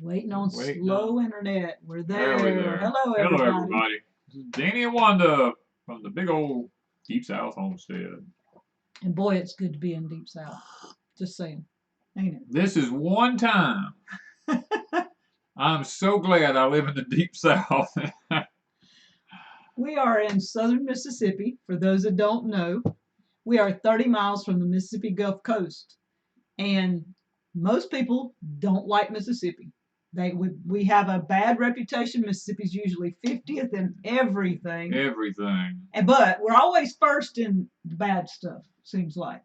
Waiting on slow internet. We're there. Hello, everybody. Hello, everybody. This is Danny and Wanda from the big old Deep South Homestead. And boy, it's good to be in Deep South. Just saying, ain't it? This is one time. I'm so glad I live in the Deep South. We are in southern Mississippi. For those that don't know, we are 30 miles from the Mississippi Gulf Coast. And most people don't like Mississippi. We have a bad reputation. Mississippi's usually 50th in everything. But we're always first in the bad stuff, seems like.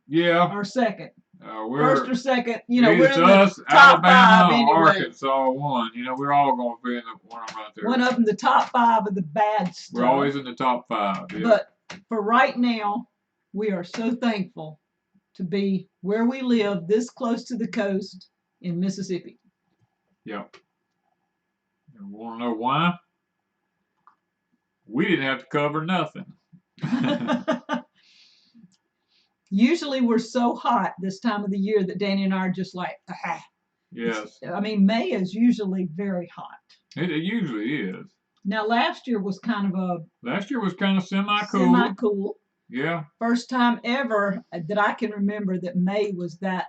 Yeah. Or second. We're first or second. We're in the us, top Alabama, 5 anyway. Arkansas, one. We're all going to be in the one right there. One of them, the top 5 of the bad stuff. We're always in the top 5. Yeah. But for right now, we are so thankful to be where we live, this close to the coast in Mississippi. Yeah. You want to know why? We didn't have to cover nothing. Usually we're so hot this time of the year that Danny and I are just like, ah. Yes. I mean, May is usually very hot. It usually is. Now, last year was kind of semi-cool. Semi-cool. Yeah. First time ever that I can remember that May was that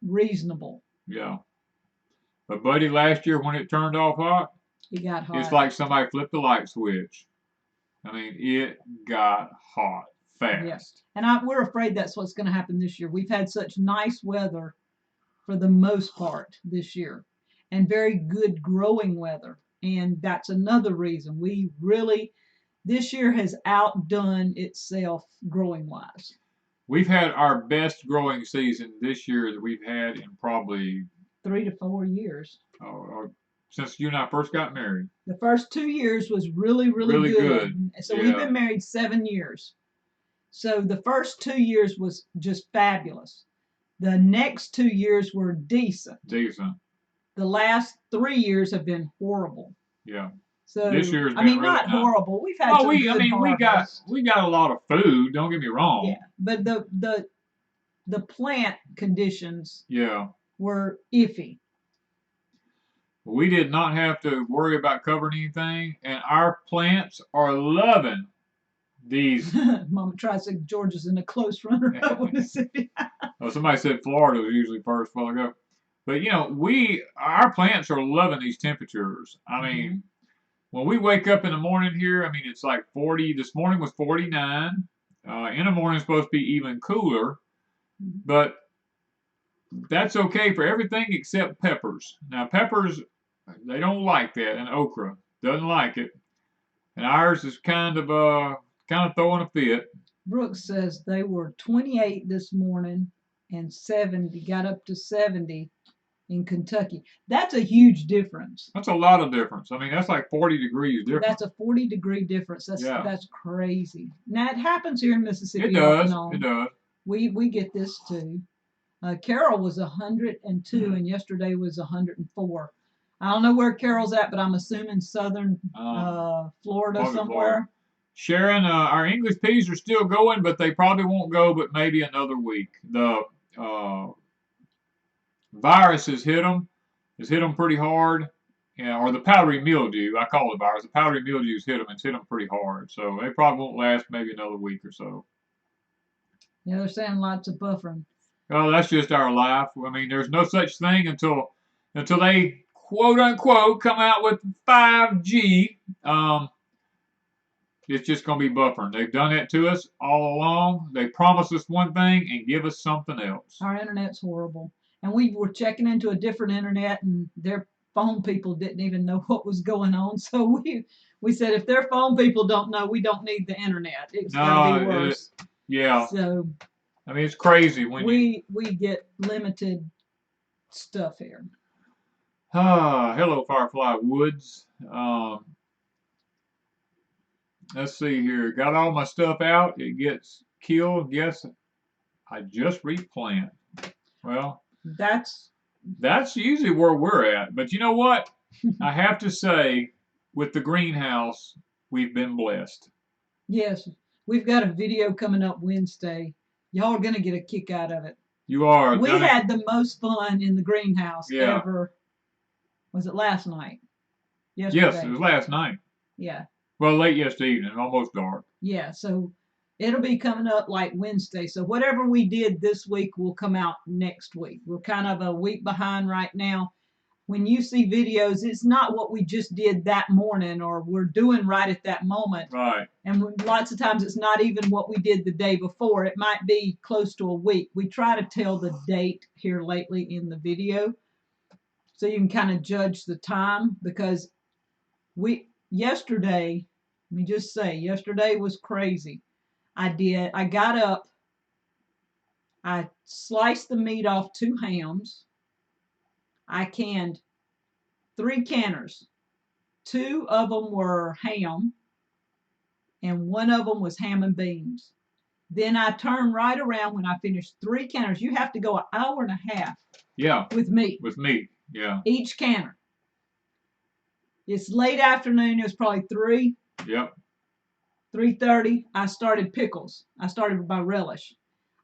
reasonable. Yeah. But buddy, last year when it turned off hot, it got hot. It's like somebody flipped the light switch. I mean, it got hot fast. Yes. And we're afraid that's what's going to happen this year. We've had such nice weather for the most part this year, and very good growing weather. And that's another reason this year has outdone itself growing wise. We've had our best growing season this year that we've had in probably 3 to 4 years. Since you and I first got married. The first 2 years was really good. So we've been married 7 years. So the first 2 years was just fabulous. The next 2 years were decent. The last 3 years have been horrible. Yeah. So this year's been really not horrible. We've had some good harvest. we got a lot of food. Don't get me wrong. Yeah, but the plant conditions were iffy. We did not have to worry about covering anything, and our plants are loving these. Mama tries to say Georgia's in a close runner-up with Mississippi. Somebody said Florida was usually first a while ago. But, our plants are loving these temperatures. I mean, when we wake up in the morning here, I mean, it's like 40. This morning was 49. In the morning, it's supposed to be even cooler. But that's okay for everything except peppers. Now, peppers, they don't like that, and okra doesn't like it. And ours is kind of throwing a fit. Brooks says they were 28 this morning and 70, got up to 70 in Kentucky. That's a huge difference. That's a lot of difference. I mean, that's like 40 degrees difference. That's a 40-degree difference. That's crazy. Now, it happens here in Mississippi. It does. It does. We get this too. Carol was 102 and yesterday was 104. I don't know where Carol's at, but I'm assuming southern Florida somewhere. Florida. Sharon, our English peas are still going, but they probably won't go but maybe another week. The virus has hit them. It's hit them pretty hard. Or the powdery mildew. I call it virus. The powdery mildew's hit them. It's hit them pretty hard. So they probably won't last maybe another week or so. Yeah, they're saying lots of buffering. Oh, that's just our life. I mean, there's no such thing until they quote unquote come out with 5G. It's just going to be buffering. They've done that to us all along. They promise us one thing and give us something else. Our internet's horrible. And we were checking into a different internet, and their phone people didn't even know what was going on. So we said, if their phone people don't know, we don't need the internet. It's going to be worse. Yeah. So I mean, it's crazy when we get limited stuff here. Hello, Firefly Woods. Let's see here. Got all my stuff out. It gets killed. Guess I just replant. Well, that's usually where we're at. But you know what? I have to say, with the greenhouse, we've been blessed. Yes. We've got a video coming up Wednesday. Y'all are going to get a kick out of it. You are. We had the most fun in the greenhouse ever. Was it last night? Yesterday. Yes, it was last night. Yeah. Well, late yesterday evening, almost dark. Yeah, so it'll be coming up like Wednesday. So whatever we did this week will come out next week. We're kind of a week behind right now. When you see videos, it's not what we just did that morning or we're doing right at that moment. Right. And lots of times it's not even what we did the day before. It might be close to a week. We try to tell the date here lately in the video so you can kind of judge the time, because yesterday, let me just say, yesterday was crazy. I got up, I sliced the meat off 2 hams. I canned 3 canners. 2 of them were ham, and 1 of them was ham and beans. Then I turned right around when I finished 3 canners. You have to go an hour and a half. Yeah. With meat. With meat, yeah. Each canner. It's late afternoon. It was probably 3. Yep. 3:30. I started pickles. I started with my relish.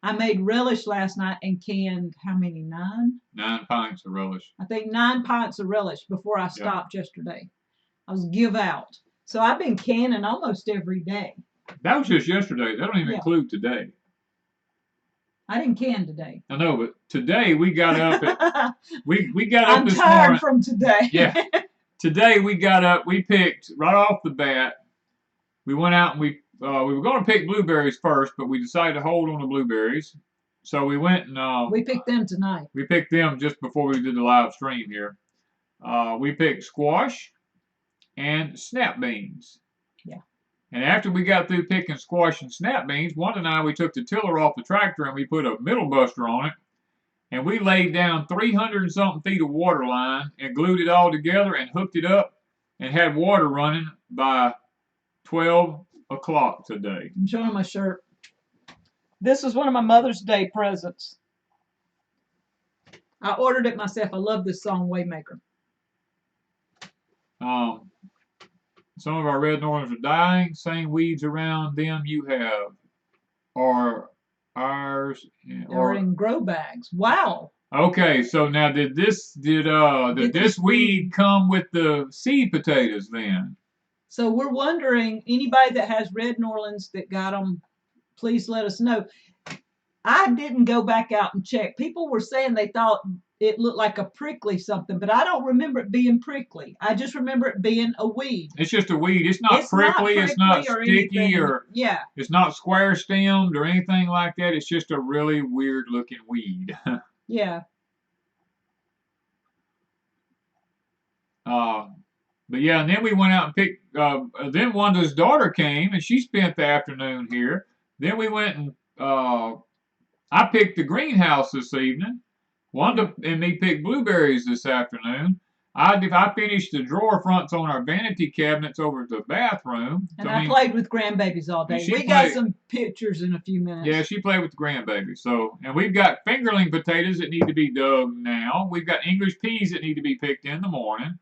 I made relish last night and canned how many? 9? 9 pints of relish. I think 9 pints of relish before I stopped yesterday. I was give out. So I've been canning almost every day. That was just yesterday. That don't even include today. I didn't can today. I know, but today we got up at, we got up this morning. I'm tired from today. Yeah. Today we got up, we picked right off the bat. We went out and we were going to pick blueberries first, but we decided to hold on to blueberries. So we went and we picked them tonight. We picked them just before we did the live stream here. We picked squash and snap beans. Yeah. And after we got through picking squash and snap beans, Wanda and I, we took the tiller off the tractor and we put a middle buster on it. And we laid down 300 and something feet of water line and glued it all together and hooked it up and had water running by 12 o'clock today. I'm showing my shirt. This was one of my Mother's Day presents. I ordered it myself. I love this song, Waymaker. Some of our red norlands are dying. Same weeds around them you have are ours. Or in grow bags. Wow. Okay, so now did this weed come with the seed potatoes then? So we're wondering, anybody that has red norlands that got them, please let us know. I didn't go back out and check. People were saying they thought it looked like a prickly something, but I don't remember it being prickly. I just remember it being a weed. It's just a weed. It's not prickly. It's not sticky or it's not square stemmed or anything like that. It's just a really weird looking weed. Yeah. But yeah, and then we went out and picked, then Wanda's daughter came and she spent the afternoon here. Then we went and I picked the greenhouse this evening. Wanda and me picked blueberries this afternoon. I finished the drawer fronts on our vanity cabinets over at the bathroom. And I played with grandbabies all day. We got some pictures in a few minutes. Yeah, she played with the grandbabies. So, and we've got fingerling potatoes that need to be dug now. We've got English peas that need to be picked in the morning.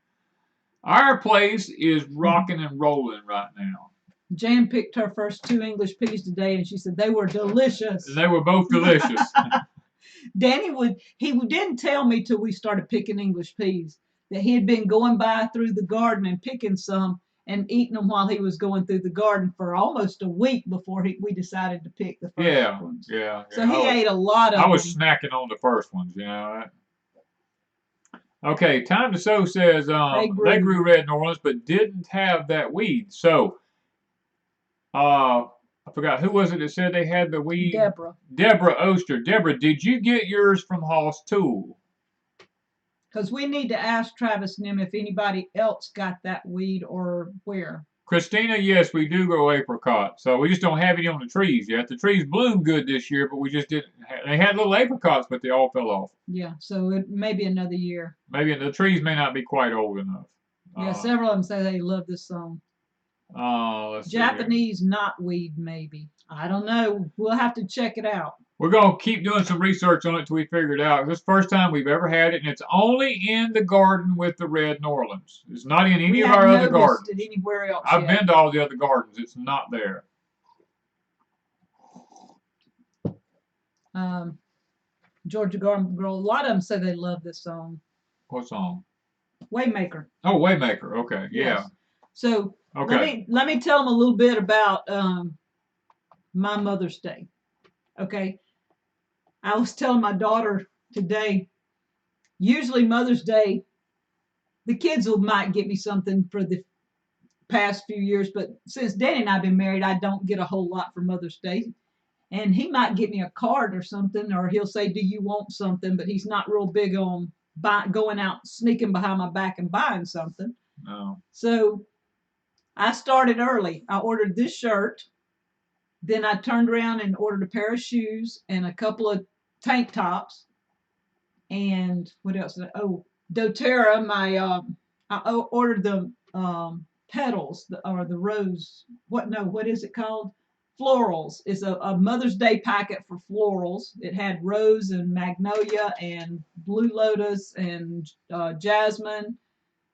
Our place is rocking and rolling right now. Jan picked her first 2 English peas today, and she said they were delicious. And they were both delicious. Danny he didn't tell me till we started picking English peas that he had been going by through the garden and picking some and eating them while he was going through the garden for almost a week before we decided to pick the first ones. Yeah. So he ate a lot of them. I was snacking on the first ones, you know. Okay, Time to Sow says they grew red norlands but didn't have that weed. So, I forgot, who was it that said they had the weed? Deborah. Deborah Oster. Deborah, did you get yours from Hoss Tool? Because we need to ask Travis and him if anybody else got that weed or where. Christina, yes, we do grow apricot. So we just don't have any on the trees yet. The trees bloomed good this year, but we just didn't. They had little apricots, but they all fell off. Yeah, so it may be another year. Maybe the trees may not be quite old enough. Yeah, several of them say they love this song. Let's Japanese knotweed, maybe. I don't know. We'll have to check it out. We're going to keep doing some research on it until we figure it out. This is the first time we've ever had it, and it's only in the garden with the red norlands. It's not in any of our other gardens. It anywhere else I've been to all the other gardens. It's not there. Georgia Girl. A lot of them say they love this song. What song? Waymaker. Oh, Waymaker. Okay, yeah. Yes. So Okay. let me tell them a little bit about my Mother's Day. Okay. I was telling my daughter today. Usually Mother's Day, the kids might get me something for the past few years, but since Danny and I've been married, I don't get a whole lot for Mother's Day. And he might get me a card or something, or he'll say, "Do you want something?" But he's not real big on going out sneaking behind my back and buying something. No. So I started early. I ordered this shirt. Then I turned around and ordered a pair of shoes and a couple of tank tops. And what else? Oh, doTERRA. I ordered the petals or the rose. What is it called? Florals. It's a Mother's Day packet for florals. It had rose and magnolia and blue lotus and jasmine,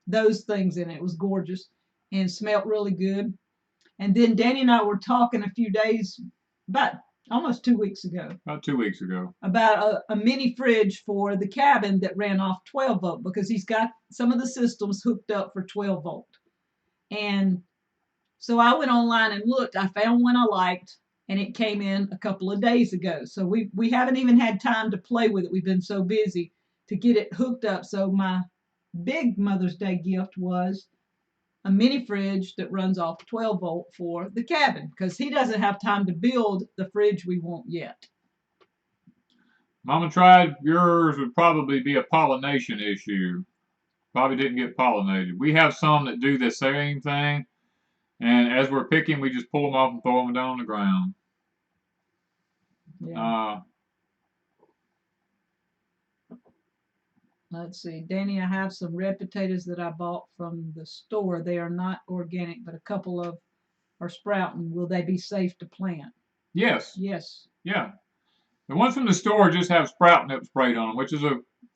those things in it. It was gorgeous and smelled really good. And then Danny and I were talking a few days, about almost 2 weeks ago, About 2 weeks ago. about a mini fridge for the cabin that ran off 12 volt because he's got some of the systems hooked up for 12 volt. And so I went online and looked. I found one I liked, and it came in a couple of days ago. So we haven't even had time to play with it. We've been so busy to get it hooked up. So my big Mother's Day gift was a mini fridge that runs off 12 volt for the cabin because he doesn't have time to build the fridge we want yet. Mama tried. Yours would probably be a pollination issue. Probably didn't get pollinated. We have some that do the same thing, and as we're picking, we just pull them off and throw them down on the ground. Yeah. Let's see, Danny, I have some red potatoes that I bought from the store. They are not organic, but a couple of are sprouting. Will they be safe to plant? Yes. Yes. Yeah. The ones from the store just have sprouting nip sprayed on them, which is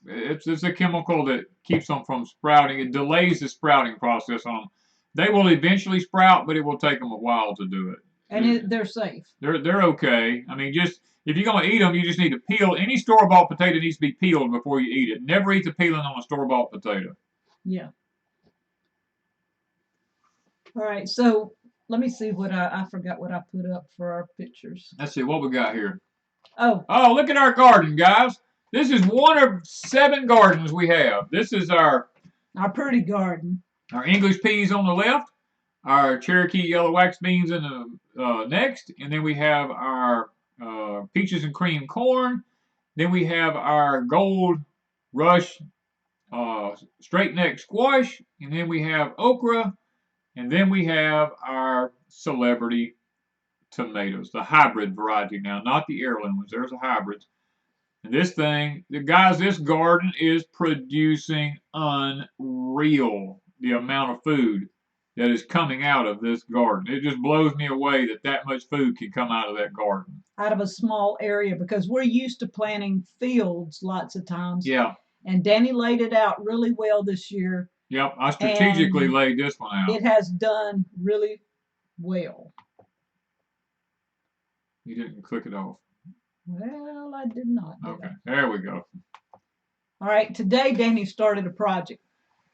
it's a chemical that keeps them from sprouting. It delays the sprouting process on them. They will eventually sprout, but it will take them a while to do it. And they're safe. They're okay. I mean, just if you're going to eat them, you just need to peel. Any store-bought potato needs to be peeled before you eat it. Never eat the peeling on a store-bought potato. Yeah. All right. So let me see what I forgot what I put up for our pictures. Let's see what we got here. Oh, look at our garden, guys. This is one of 7 gardens we have. This is our pretty garden. Our English peas on the left, our Cherokee yellow wax beans in the next, and then we have our peaches and cream corn. Then we have our gold rush straight neck squash, and then we have okra, and then we have our celebrity tomatoes, the hybrid variety now, not the heirloom ones. There's a hybrid. And this thing, guys, this garden is producing unreal the amount of food that is coming out of this garden. It just blows me away that much food can come out of that garden. Out of a small area because we're used to planting fields lots of times. Yeah. And Danny laid it out really well this year. Yep, I strategically laid this one out. It has done really well. You didn't click it off. Well, I did not. Okay, there we go. All right, today Danny started a project.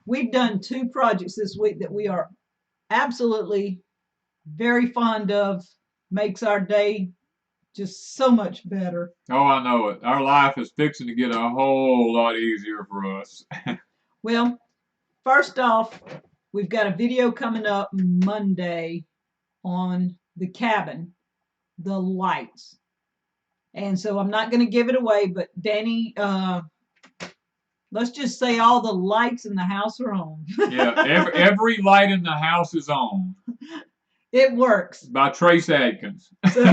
We've done 2 projects this week that we are absolutely very fond of. Makes our day just so much better. Oh, I know it. Our life is fixing to get a whole lot easier for us. Well, first off, we've got a video coming up Monday on the cabin, the lights. And so I'm not going to give it away, but Danny, let's just say all the lights in the house are on. Yeah, every light in the house is on. It works. By Trace Adkins. So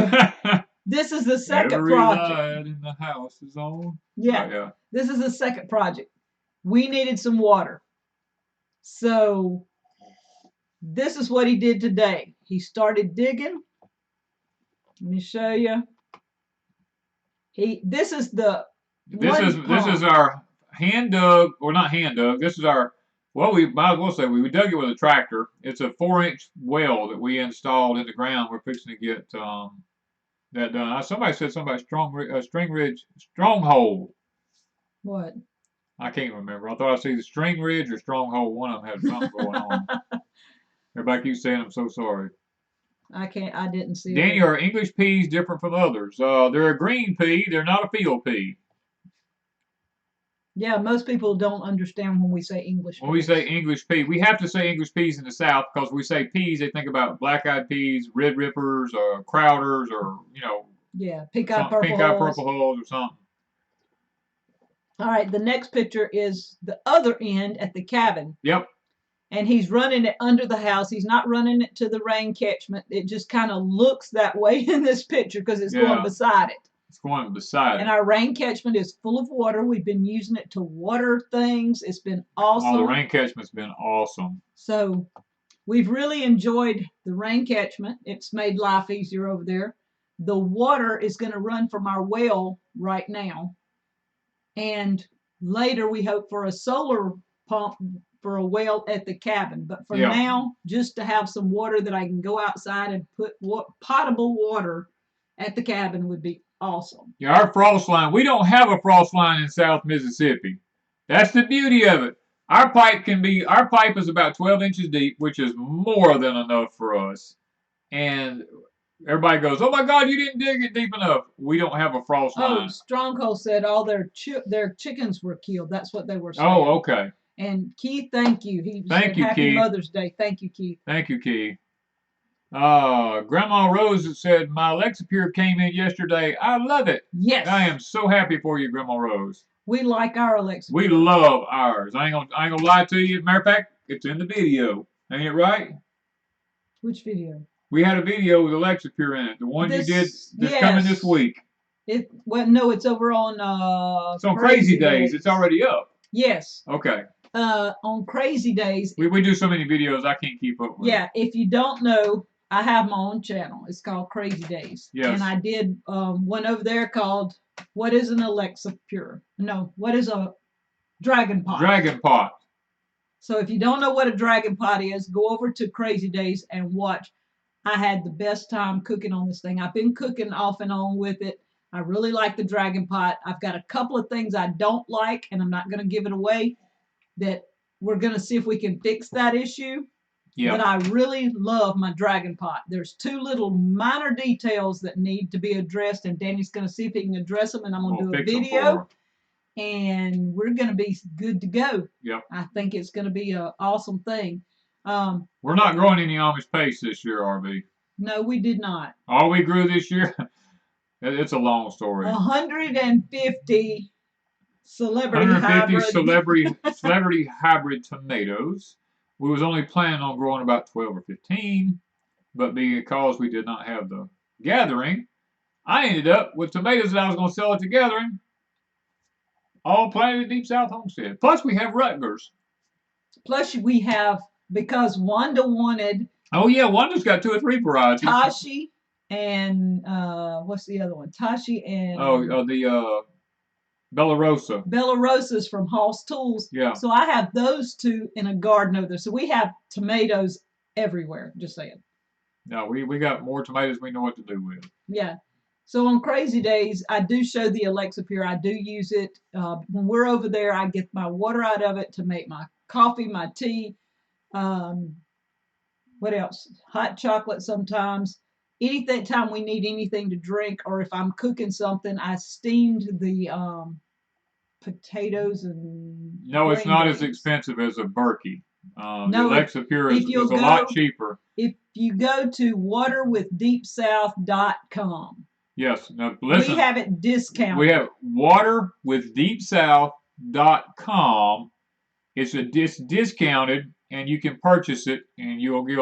this is the second every project. Every light in the house is on. Yeah, yeah. This is the second project. We needed some water. So this is what he did today. He started digging. Let me show you. This is our hand dug, or not hand dug. This is our, well, we might as well say we dug it with a tractor. It's a 4-inch well that we installed in the ground. We're fixing to get that done. Somebody said something about String Ridge Stronghold. What? I can't remember. I thought I see the String Ridge or Stronghold. One of them had something going on. Everybody keeps saying I'm so sorry. I didn't see it. Daniel, are English peas different from others? They're a green pea. They're not a field pea. Yeah, most people don't understand when we say English peas. When we say English pea, we have to say English peas in the South because we say peas, they think about black-eyed peas, red rippers, or Crowders, or, yeah, pink-eyed purple hulls or something. All right, the next picture is the other end at the cabin. Yep. And he's running it under the house. He's not running it to the rain catchment. It just kind of looks that way in this picture because it's going beside it. It's going beside it. And our rain catchment is full of water. We've been using it to water things. It's been awesome. Oh, the rain catchment's been awesome. So we've really enjoyed the rain catchment. It's made life easier over there. The water is going to run from our well right now. And later we hope for a solar pump for a well at the cabin. But for now, just to have some water that I can go outside and put potable water at the cabin would be awesome. Yeah, our frost line, we don't have a frost line in South Mississippi. That's the beauty of it. Our pipe is about 12 inches deep, which is more than enough for us. And everybody goes, oh my God, you didn't dig it deep enough. We don't have a frost line. Oh, Stronghold said all their chickens were killed. That's what they were saying. Oh, okay. And Keith, thank you. Thank you, Happy Keith. Mother's Day. Thank you, Keith. Thank you, Keith. Grandma Rose said, my Alexa Pure came in yesterday. I love it. Yes. I am so happy for you, Grandma Rose. We like our Alexa Pure. We love ours. I ain't gonna lie to you. Matter of fact, it's in the video. Ain't it right? Which video? We had a video with Alexa Pure in it. The one you did that's coming this week. No, it's over on it's on Crazy Days. It's already up. Yes. Okay. On Crazy Days. We do so many videos I can't keep up with. Yeah, if you don't know, I have my own channel. It's called Crazy Days. Yes. And I did one over there called What is an Alexa Pure? No, what is a Dragon Pot? Dragon Pot. So if you don't know what a Dragon Pot is, go over to Crazy Days and watch. I had the best time cooking on this thing. I've been cooking off and on with it. I really like the Dragon Pot. I've got a couple of things I don't like, and I'm not going to give it away, that we're going to see if we can fix that issue. Yeah. But I really love my Dragon Pot. There's two little minor details that need to be addressed, and Danny's going to see if he can address them, and I'm going to do a video, and we're going to be good to go. Yep. I think it's going to be an awesome thing. We're not growing any Amish paste this year, RB. No, we did not. All we grew this year, it's a long story. 150 celebrity hybrid tomatoes. We was only planning on growing about 12 or 15, but because we did not have the gathering, I ended up with tomatoes that I was going to sell at the gathering, all planted at Deep South Homestead. Plus, we have Rutgers. Plus, we have, because Wanda wanted. Oh yeah, Wanda's got 2 or 3 varieties. Tashi and what's the other one? Tashi and the Bella Rosa. Bella Rosa's from Hoss Tools. Yeah. So I have those 2 in a garden over there. So we have tomatoes everywhere. Just saying. No, we got more tomatoes we know what to do with. Yeah. So on Crazy Days, I do show the Alexa Pure. I do use it. When we're over there, I get my water out of it to make my coffee, my tea. What else? Hot chocolate sometimes. Anything time we need anything to drink, or if I'm cooking something, I steamed the potatoes and. No, it's not as expensive as a Berkey. The Alexa Pure is a lot cheaper. If you go to waterwithdeepsouth.com. Yes. Now listen. We have it discounted. We have waterwithdeepsouth.com. It's discounted, and you can purchase it, and you'll be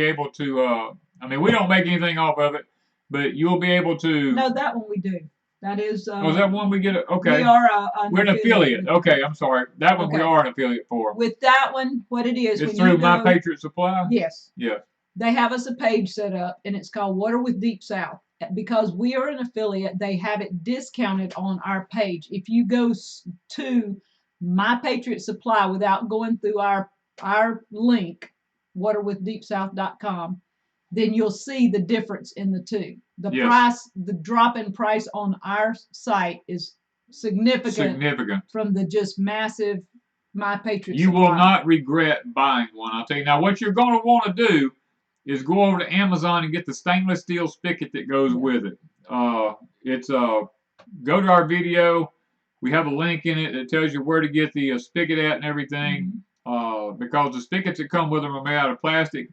able to. I mean, we don't make anything off of it, but you'll be able to. No, that one we do. That is. Was that one we get? Okay. We are. We're an affiliate. Okay, I'm sorry. That one we are an affiliate for. With that one, what it is? It's through My Patriot Supply. Yes. Yeah. They have us a page set up, and it's called Water with Deep South. Because we are an affiliate, they have it discounted on our page. If you go to My Patriot Supply without going through our link, waterwithdeepsouth.com, then you'll see the difference in the two. The Yes. price, the drop in price on our site is significant from the just massive My Patriot You Supply. will not regret buying one. I'll tell you. Now, what you're going to want to do is go over to Amazon and get the stainless steel spigot that goes with it. Go to our video. We have a link in it that tells you where to get the spigot at and everything. Because the spigots that come with them are made out of plastic.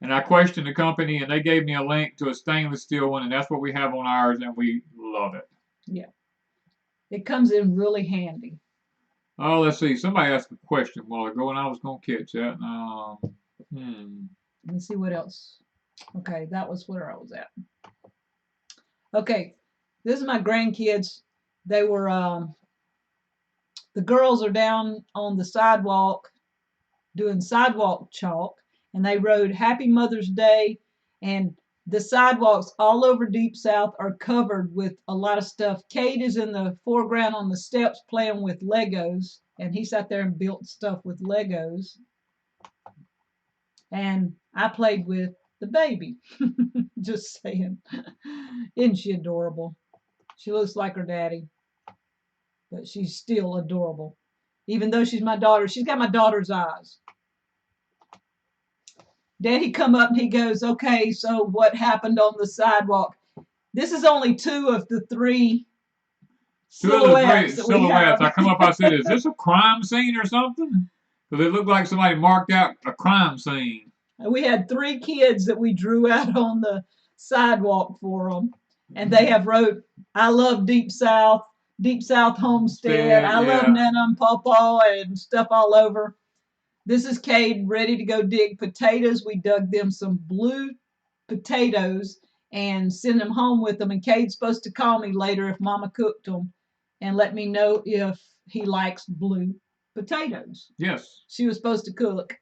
And I questioned the company, and they gave me a link to a stainless steel one, and that's what we have on ours, and we love it. Yeah. It comes in really handy. Oh, let's see. Somebody asked a question a while ago, and I was going to catch that. Let me see what else. Okay, that was where I was at. Okay, this is my grandkids. They were, the girls are down on the sidewalk doing sidewalk chalk, and they wrote Happy Mother's Day, and the sidewalks all over Deep South are covered with a lot of stuff. Cade is in the foreground on the steps playing with Legos, and he sat there and built stuff with Legos. And I played with the baby. Just saying. Isn't she adorable? She looks like her daddy, but she's still adorable. Even though she's my daughter, she's got my daughter's eyes. Daddy come up and he goes, okay, so what happened on the sidewalk? This is only two of the three silhouettes. I come up, I said, is this a crime scene or something? Because it looked like somebody marked out a crime scene. We had 3 kids that we drew out on the sidewalk for them. And they have wrote, I love Deep South, Deepsouth Homestead. I love Nana and Pawpaw and stuff all over. This is Cade ready to go dig potatoes. We dug them some blue potatoes and send them home with them. And Cade's supposed to call me later if Mama cooked them and let me know if he likes blue potatoes. Yes. She was supposed to cook.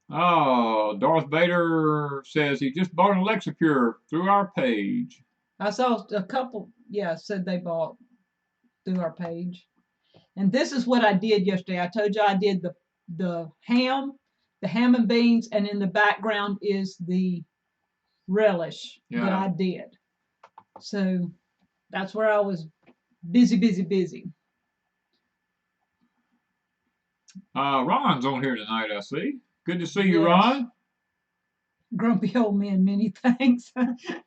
Darth Vader says he just bought an Alexapure through our page. I saw a couple, said they bought through our page. And this is what I did yesterday. I told you I did the ham and beans, and in the background is the relish that I did. So that's where I was busy. Ron's on here tonight, I see. Good to see you, Ron. Grumpy old man, many thanks.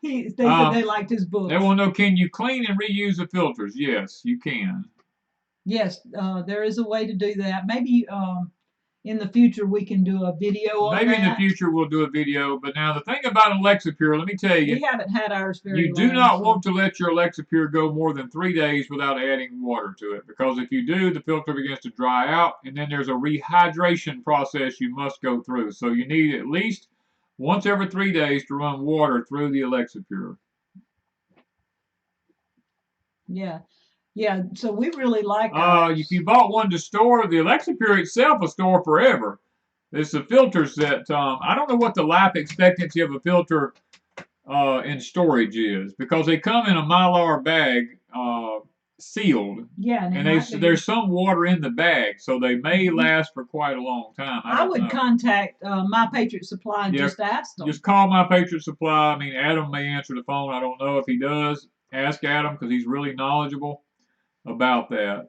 They said they liked his book. They want to know, can you clean and reuse the filters? Yes, you can. Yes, there is a way to do that. Maybe in the future we can do a video on that. Maybe in the future we'll do a video. But now the thing about Alexapure, let me tell you. We haven't had ours very long. You do not want to let your Alexapure go more than 3 days without adding water to it. Because if you do, the filter begins to dry out. And then there's a rehydration process you must go through. So you need at least once every 3 days to run water through the Alexapure. Yeah, so we really like ours. If you bought one to store, the Alexapure itself will store forever. It's the filters that, I don't know what the life expectancy of a filter in storage is, because they come in a Mylar bag, sealed. Yeah, and there's some water in the bag, so they may last for quite a long time. I would contact My Patriot Supply and just ask them. Just call My Patriot Supply. I mean, Adam may answer the phone. I don't know if he does. Ask Adam, because he's really knowledgeable about that.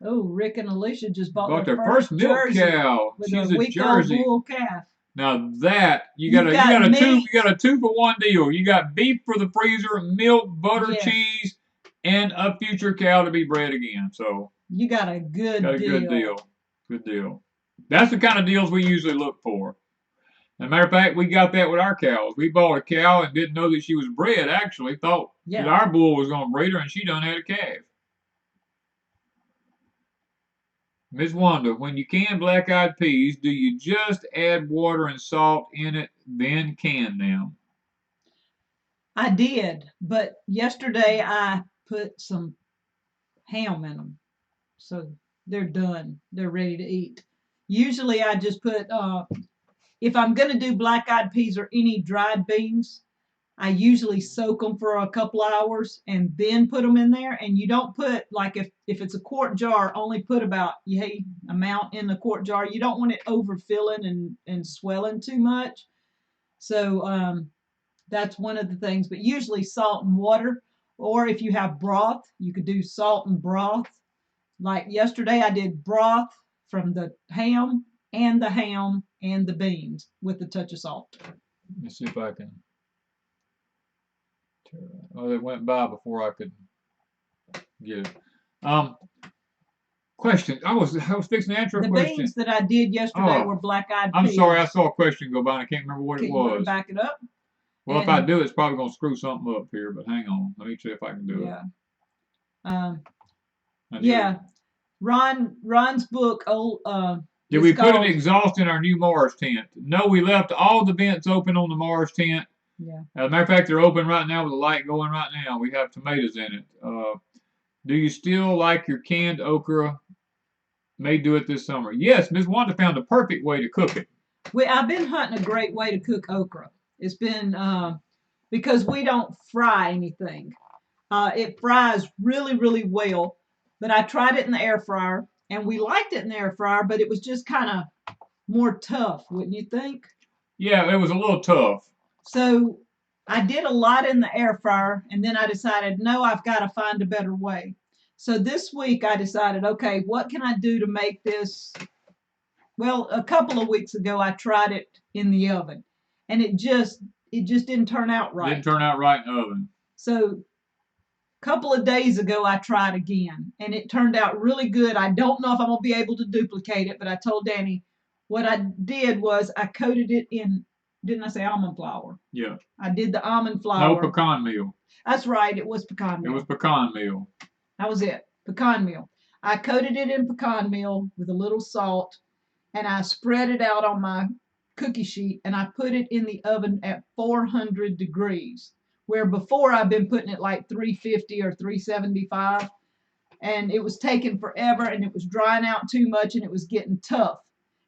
Oh, Rick and Alicia just bought their first milk cow. She's a Jersey bull calf. Now that you got a 2-for-1 deal. You got beef for the freezer, milk, butter, cheese, and a future cow to be bred again. So you got a good deal. Good deal. That's the kind of deals we usually look for. As a matter of fact, we got that with our cows. We bought a cow and didn't know that she was bred, actually. Thought that our bull was going to breed her, and she done had a calf. Ms. Wanda, when you can black-eyed peas, do you just add water and salt in it, then can them? I did, but yesterday I put some ham in them. So they're done. They're ready to eat. Usually I just put... if I'm going to do black-eyed peas or any dried beans, I usually soak them for a couple hours and then put them in there. And you don't put, like if it's a quart jar, only put about amount in the quart jar. You don't want it overfilling and swelling too much. So that's one of the things. But usually salt and water, or if you have broth, you could do salt and broth. Like yesterday, I did broth from the ham and the beans with a touch of salt. Let me see if I can. Oh, it went by before I could get it. Question. I was fixing to answer a question. The beans that I did yesterday were black-eyed peas. I'm sorry, I saw a question go by and I can't remember what it was. Can you back it up? Well, if I do, it's probably going to screw something up here, but hang on. Let me see if I can do it. Yeah. Ron's book, did we put an exhaust in our new Mars tent? No, we left all the vents open on the Mars tent. Yeah. As a matter of fact, they're open right now with the light going right now. We have tomatoes in it. Do you still like your canned okra? May do it this summer. Yes, Ms. Wanda found a perfect way to cook it. I've been hunting a great way to cook okra. It's been because we don't fry anything. It fries really, really well. But I tried it in the air fryer, and we liked it in the air fryer, but it was just kind of more tough, wouldn't you think? Yeah, it was a little tough. So I did a lot in the air fryer, and then I decided, no, I've got to find a better way. So this week I decided, okay, what can I do to make this? Well, a couple of weeks ago I tried it in the oven, and it just didn't turn out right. Didn't turn out right in the oven. So a couple of days ago I tried again, and it turned out really good. I don't know if I'm going to be able to duplicate it, but I told Danny what I did was I coated it in, didn't I say almond flour? Yeah. I did the almond flour. No pecan meal. That's right. It was pecan meal. It was pecan meal. That was it. Pecan meal. I coated it in pecan meal with a little salt, and I spread it out on my cookie sheet, and I put it in the oven at 400 degrees, where before I've been putting it like 350 or 375, and it was taking forever, and it was drying out too much, and it was getting tough.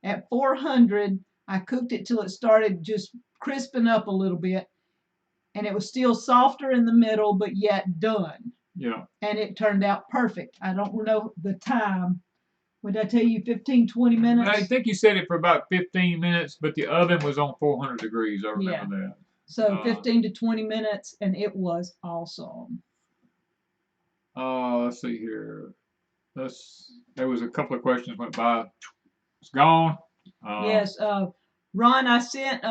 At 400, I cooked it till it started just crisping up a little bit, and it was still softer in the middle, but yet done. Yeah. And it turned out perfect. I don't know the time. What did I tell you, 15, 20 minutes? I think you said it for about 15 minutes, but the oven was on 400 degrees. I remember that. So 15 to 20 minutes, and it was awesome. Let's see here. There was a couple of questions went by. It's gone. Yes. Ron, I sent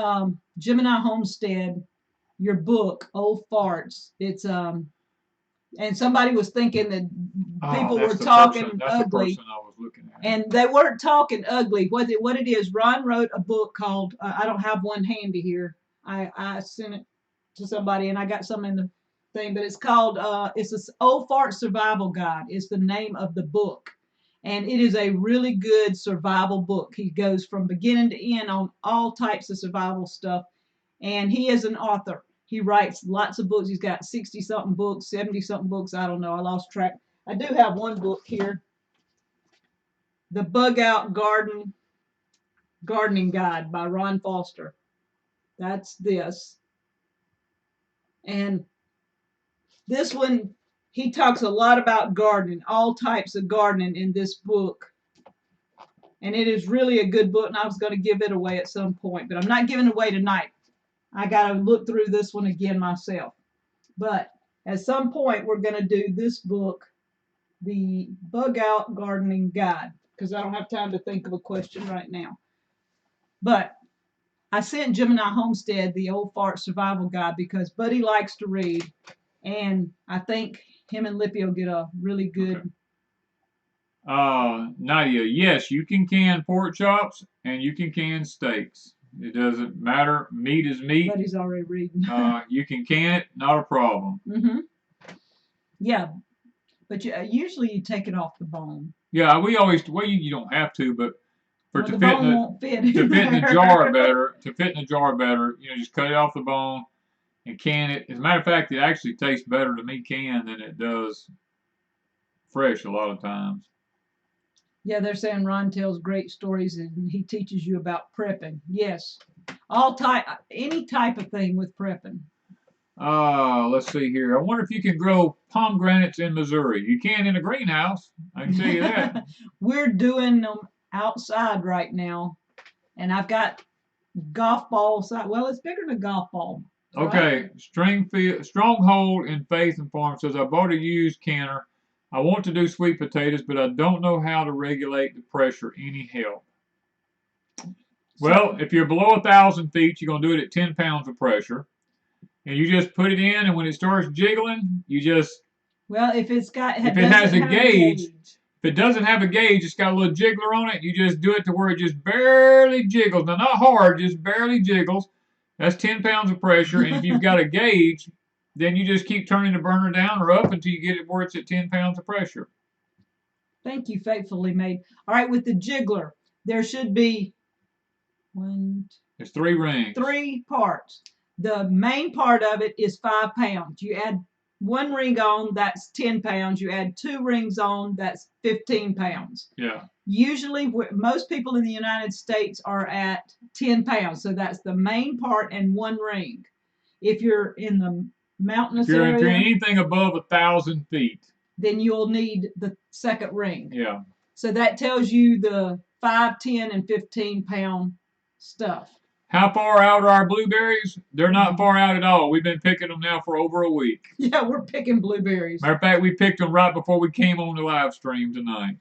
Gemini Homestead your book, Old Farts. It's and somebody was thinking that people were talking ugly. The person I was looking at. And they weren't talking ugly. What it is, Ron wrote a book called, I don't have one handy here. I sent it to somebody, and I got some in the thing, but it's called, it's an Old Fart Survival Guide. It's the name of the book. And it is a really good survival book. He goes from beginning to end on all types of survival stuff. And he is an author. He writes lots of books. He's got 60-something books, 70-something books. I don't know. I lost track. I do have one book here. The Bug Out Gardening Guide by Ron Foster. That's this. And this one, he talks a lot about gardening, all types of gardening in this book. And it is really a good book, and I was going to give it away at some point, but I'm not giving it away tonight. I got to look through this one again myself. But at some point, we're going to do this book, the Bug Out Gardening Guide, because I don't have time to think of a question right now. But I sent Gemini Homestead the Old Fart Survival Guide because Buddy likes to read, and I think him and Lippy will get a really good. Okay. Nadia, yes, you can can pork chops and you can can steaks. It doesn't matter. Meat is meat. Buddy's already reading. You can can it, not a problem. Mm-hmm. Yeah, but usually you take it off the bone. Yeah, we always, well, you don't have to, but for Well, to the fit bone won't fit to fit in the jar better, just cut it off the bone and can it. As a matter of fact, it actually tastes better to me canned than it does fresh a lot of times. Yeah, they're saying Ron tells great stories and he teaches you about prepping. Yes, any type of thing with prepping. Let's see here. I wonder if you can grow pomegranates in Missouri. You can in a greenhouse. I can tell you that. We're doing them outside right now, and I've got golf ball size. Well, it's bigger than a golf ball. Okay, right? Stronghold in Faith and Farm says, I bought a used canner. I want to do sweet potatoes, but I don't know how to regulate the pressure. Any help? Well, if you're below 1,000 feet, you're going to do it at 10 pounds of pressure. And you just put it in, and when it starts jiggling, you just... Well, if it has a gauge, if it doesn't have a gauge, it's got a little jiggler on it, you just do it to where it just barely jiggles. Now, not hard, just barely jiggles. That's 10 pounds of pressure. And if you've got a gauge, then you just keep turning the burner down or up until you get it where it's at 10 pounds of pressure. Thank you, faithfully made. All right, with the jiggler, there should be There's 3 rings. 3 parts. The main part of it is 5 pounds. You add 1 ring on, that's 10 pounds. You add 2 rings on, that's 15 pounds. Yeah. Usually, most people in the United States are at 10 pounds. So that's the main part and 1 ring. If you're in the mountainous area, if you're anything above 1,000 feet, then you'll need the 2nd ring. Yeah. So that tells you the 5, 10, and 15 pound stuff. How far out are our blueberries? They're not far out at all. We've been picking them now for over a week. Yeah, we're picking blueberries. Matter of fact, we picked them right before we came on the live stream tonight.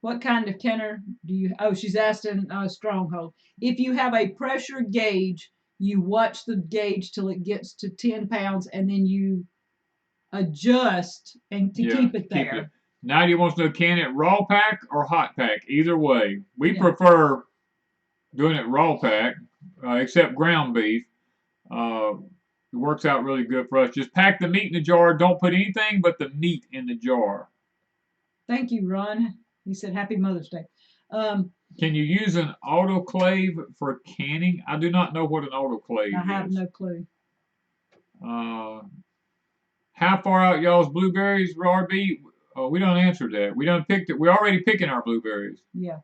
What kind of canner do you... Oh, she's asking Stronghold. If you have a pressure gauge, you watch the gauge till it gets to 10 pounds, and then you adjust and keep it there. Nadia wants to know, can it raw pack or hot pack? Either way. We prefer doing it raw pack, except ground beef. It works out really good for us. Just pack the meat in the jar. Don't put anything but the meat in the jar. Thank you, Ron. He said, Happy Mother's Day. Can you use an autoclave for canning? I do not know what an autoclave is. I have no clue. How far out y'all's blueberries, RB? We don't answer that. We done picked it. We're already picking our blueberries. Yeah.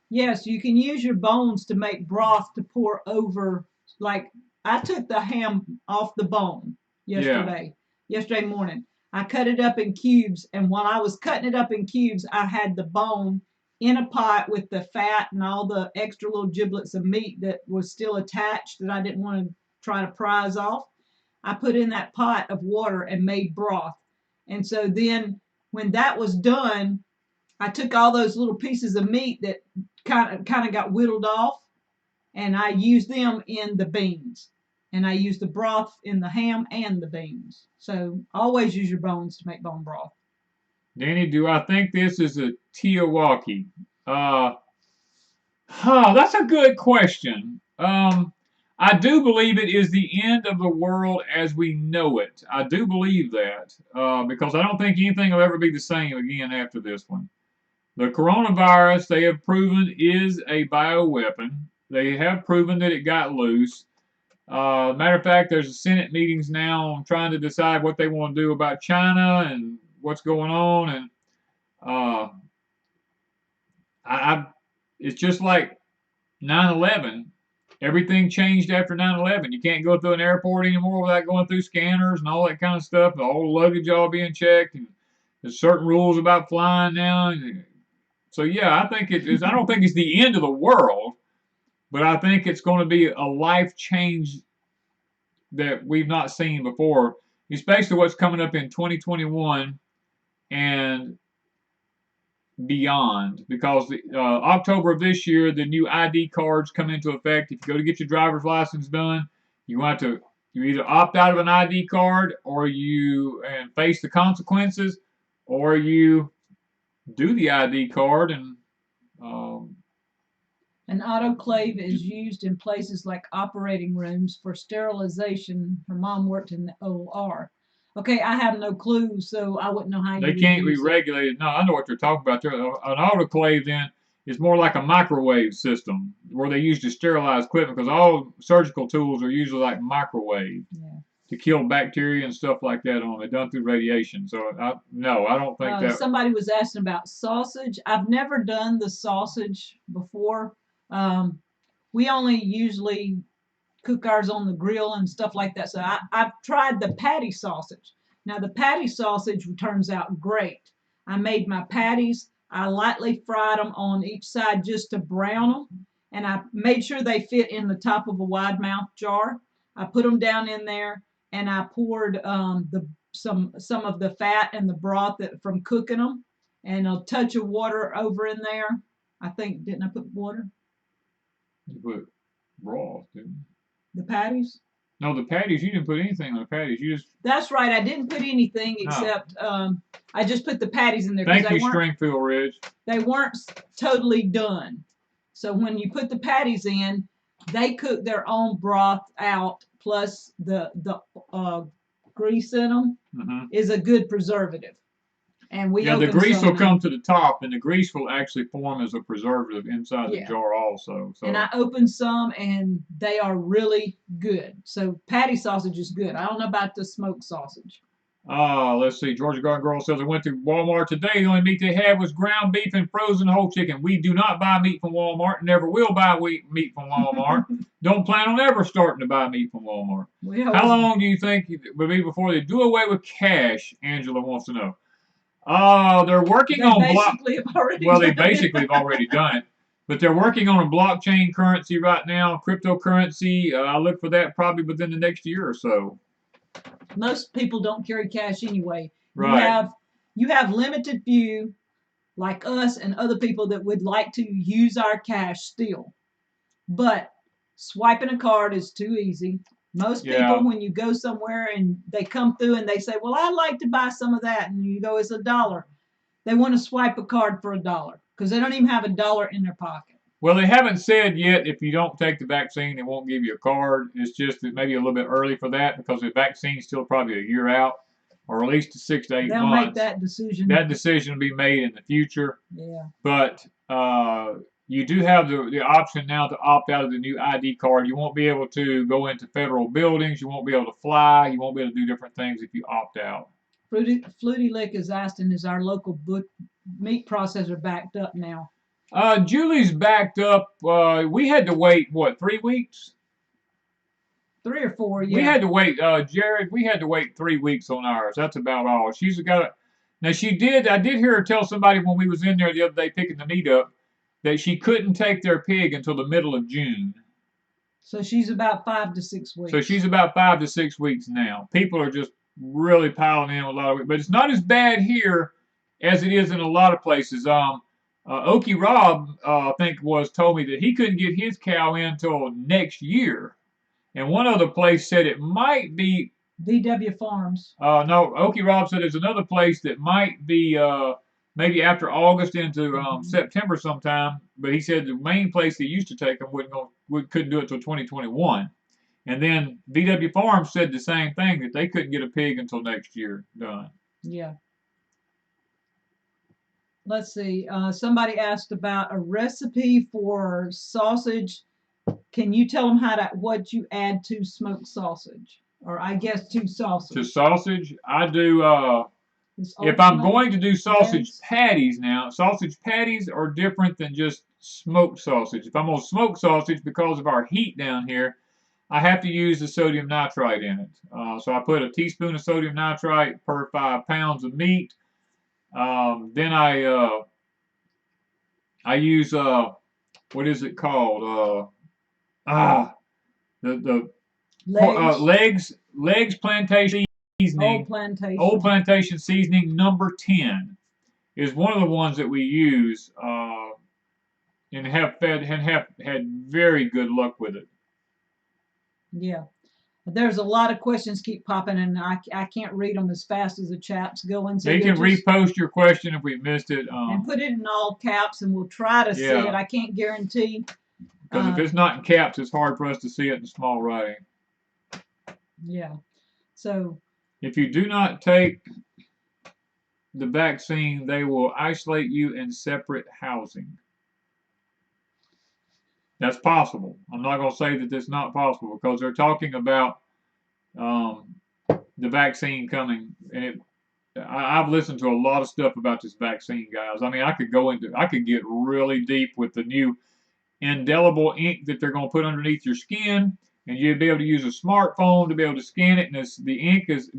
Yes, you can use your bones to make broth to pour over. Like, I took the ham off the bone yesterday morning. I cut it up in cubes, and while I was cutting it up in cubes, I had the bone in a pot with the fat and all the extra little giblets of meat that was still attached that I didn't want to try to prise off. I put in that pot of water and made broth. And so then when that was done, I took all those little pieces of meat that kind of got whittled off, and I used them in the beans. And I used the broth in the ham and the beans. So always use your bones to make bone broth. Danny, do I think this is a Teowaki? That's a good question. I do believe it is the end of the world as we know it. I do believe that because I don't think anything will ever be the same again after this one. The coronavirus, they have proven, is a bioweapon. They have proven that it got loose. Matter of fact, there's Senate meetings now on trying to decide what they want to do about China and what's going on. And it's just like 9/11. Everything changed after 9/11. You can't go through an airport anymore without going through scanners and all that kind of stuff. All the luggage all being checked. And there's certain rules about flying now. So yeah, I think it is. I don't think it's the end of the world, but I think it's going to be a life change that we've not seen before, especially what's coming up in 2021 and beyond. Because October of this year, the new ID cards come into effect. If you go to get your driver's license done, you either opt out of an ID card or you face the consequences, or you do the ID card. And an autoclave is used in places like operating rooms for sterilization. Her mom worked in the OR. Okay, I have no clue, so I wouldn't know how they can't be regulated. No, I know what you're talking about there. An autoclave then is more like a microwave system where they use to sterilize equipment, because all surgical tools are usually like microwave to kill bacteria and stuff like that on it, done through radiation. So no, I don't think that. Somebody was asking about sausage. I've never done the sausage before. We only usually cook ours on the grill and stuff like that. So I've tried the patty sausage. Now the patty sausage turns out great. I made my patties. I lightly fried them on each side just to brown them, and I made sure they fit in the top of a wide mouth jar. I put them down in there, and I poured some of the fat and the broth from cooking them, and a touch of water over in there. I think, didn't I put water? You put broth, didn't you? The patties? No, the patties, you didn't put anything on the patties. You just... That's right. I didn't put anything except I just put the patties in there. Thank you, Stringfield Ridge. They weren't totally done. So when you put the patties in, they cook their own broth out, plus the grease in them is a good preservative. And we the grease will come to the top, and the grease will actually form as a preservative inside the jar also. So. And I opened some, and they are really good. So patty sausage is good. I don't know about the smoked sausage. Let's see. Georgia Garden Girl says, I went to Walmart today. The only meat they had was ground beef and frozen whole chicken. We do not buy meat from Walmart. Never will buy meat from Walmart. Don't plan on ever starting to buy meat from Walmart. Well, yeah, how long do you think it would be before they do away with cash? Angela wants to know. They're working on they basically have already done it, but they're working on a blockchain currency right now, cryptocurrency. I look for that probably within the next year or so. Most people don't carry cash anyway. Right. You have limited few, like us and other people, that would like to use our cash still, but swiping a card is too easy. Most people, when you go somewhere and they come through and they say, well, I'd like to buy some of that, and you go, it's $1. They want to swipe a card for $1 because they don't even have $1 in their pocket. Well, they haven't said yet if you don't take the vaccine, they won't give you a card. It's just that maybe a little bit early for that because the vaccine's still probably a year out, or at least 6 to 8 months. They'll make that decision. That decision will be made in the future. Yeah. But you do have the option now to opt out of the new ID card. You won't be able to go into federal buildings. You won't be able to fly. You won't be able to do different things if you opt out. Flutie Lick is asking, is our local meat processor backed up now? Julie's backed up. We had to wait, what, 3 weeks? 3 or 4, yeah. We had to wait, Jared, we had to wait 3 weeks on ours. That's about all. She's got it. Now, I did hear her tell somebody when we was in there the other day picking the meat up, that she couldn't take their pig until the middle of June. So she's about 5 to 6 weeks. So she's about 5 to 6 weeks now. People are just really piling in a lot of it, but it's not as bad here as it is in a lot of places. Okie Rob, I think told me that he couldn't get his cow in until next year, and one other place said it might be VW Farms. No, Okie Rob said there's another place that might be maybe after August into September sometime, but he said the main place that used to take them couldn't do it until 2021. And then VW Farms said the same thing, that they couldn't get a pig until next year done. Yeah. Let's see. Somebody asked about a recipe for sausage. Can you tell them what you add to smoked sausage? Or I guess to sausage. To sausage, I do... if I'm going to do sausage patties now, sausage patties are different than just smoked sausage. If I'm going to smoke sausage, because of our heat down here, I have to use the sodium nitrite in it. So I put a teaspoon of sodium nitrite per 5 pounds of meat. Then I use what is it called? The legs plantation seasoning. Old Plantation seasoning number 10 is one of the ones that we use and have had very good luck with it. Yeah. There's a lot of questions keep popping, and I can't read them as fast as the chat's going. So they can repost your question if we missed it. And put it in all caps, and we'll try to see it. I can't guarantee. Because if it's not in caps, it's hard for us to see it in small writing. Yeah. So. If you do not take the vaccine, they will isolate you in separate housing. That's possible. I'm not going to say that it's not possible, because they're talking about the vaccine coming. And I've listened to a lot of stuff about this vaccine, guys. I mean, I could get really deep with the new indelible ink that they're going to put underneath your skin. and you'd be able to use a smartphone to be able to scan it, and the ink is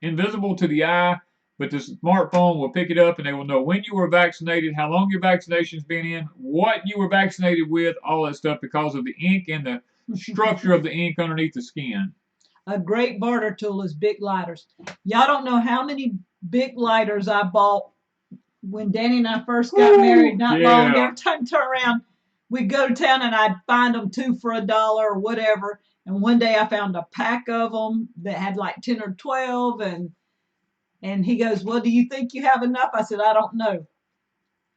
invisible to the eye, but the smartphone will pick it up, and they will know when you were vaccinated, how long your vaccination's been in, what you were vaccinated with, all that stuff because of the ink and the structure of the ink underneath the skin. A great barter tool is Bic lighters. Y'all don't know how many Bic lighters I bought when Danny and I first got married, not long. Every time I turn around, we'd go to town and I'd find them 2 for $1 or whatever. And one day I found a pack of them that had like 10 or 12. And he goes, well, do you think you have enough? I said, I don't know.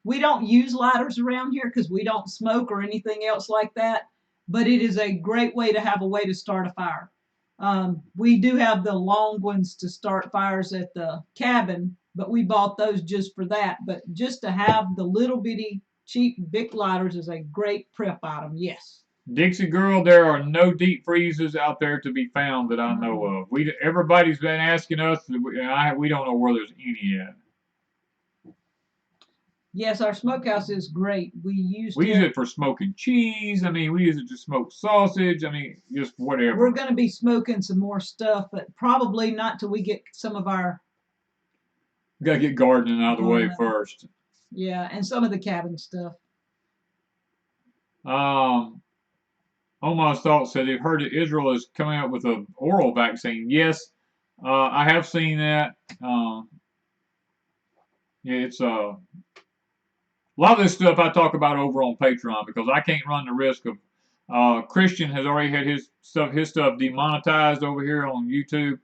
We don't use lighters around here because we don't smoke or anything else like that. But it is a great way to have a way to start a fire. We do have the long ones to start fires at the cabin, but we bought those just for that. But just to have the little bitty cheap Bic lighters is a great prep item, yes. Dixie girl, there are no deep freezes out there to be found that I know of. Everybody's been asking us, and we don't know where there's any yet. Yes, our smokehouse is great. We use it for smoking cheese. I mean, we use it to smoke sausage. I mean, just whatever. We're going to be smoking some more stuff, but probably not till we get some of our... Got to get gardening out of the way first. Yeah, and some of the cabin stuff. Omar's Thought said they've heard that Israel is coming up with an oral vaccine. Yes, I have seen that. Yeah, it's a lot of this stuff I talk about over on Patreon because I can't run the risk of. Christian has already had his stuff demonetized over here on YouTube,